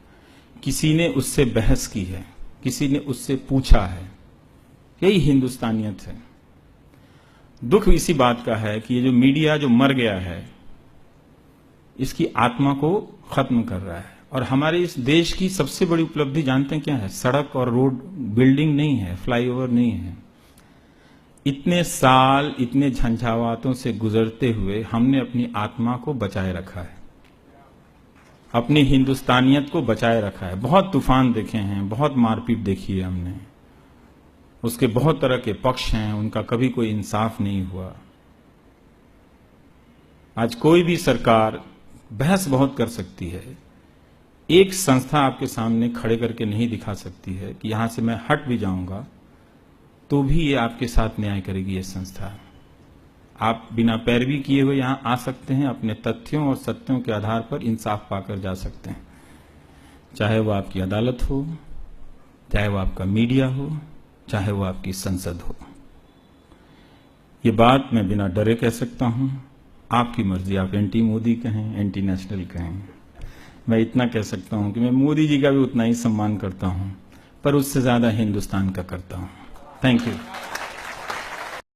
किसी ने उससे बहस की है, किसी ने उससे पूछा है। यही हिंदुस्तानियत है। दुख इसी बात का है कि ये जो मीडिया जो मर गया है, इसकी आत्मा को खत्म कर रहा है। और हमारे इस देश की सबसे बड़ी उपलब्धि जानते हैं क्या है? सड़क और रोड बिल्डिंग नहीं है, फ्लाईओवर नहीं है। इतने साल इतने झंझावातों से गुजरते हुए हमने अपनी आत्मा को बचाए रखा है, अपनी हिंदुस्तानियत को बचाए रखा है। बहुत तूफान देखे हैं, बहुत मारपीट देखी है हमने, उसके बहुत तरह के पक्ष हैं, उनका कभी कोई इंसाफ नहीं हुआ। आज कोई भी सरकार बहस बहुत कर सकती है, एक संस्था आपके सामने खड़े करके नहीं दिखा सकती है कि यहां से मैं हट भी जाऊंगा तो भी ये आपके साथ न्याय करेगी ये संस्था। आप बिना पैरवी किए हुए यहां आ सकते हैं, अपने तथ्यों और सत्यों के आधार पर इंसाफ पाकर जा सकते हैं, चाहे वो आपकी अदालत हो, चाहे वो आपका मीडिया हो, चाहे वो आपकी संसद हो। ये बात मैं बिना डरे कह सकता हूं। आपकी मर्जी, आप एंटी मोदी कहें, एंटी नेशनल कहें। मैं इतना कह सकता हूं कि मैं मोदी जी का भी उतना ही सम्मान करता हूं, पर उससे ज्यादा हिंदुस्तान का करता हूं। Thank you.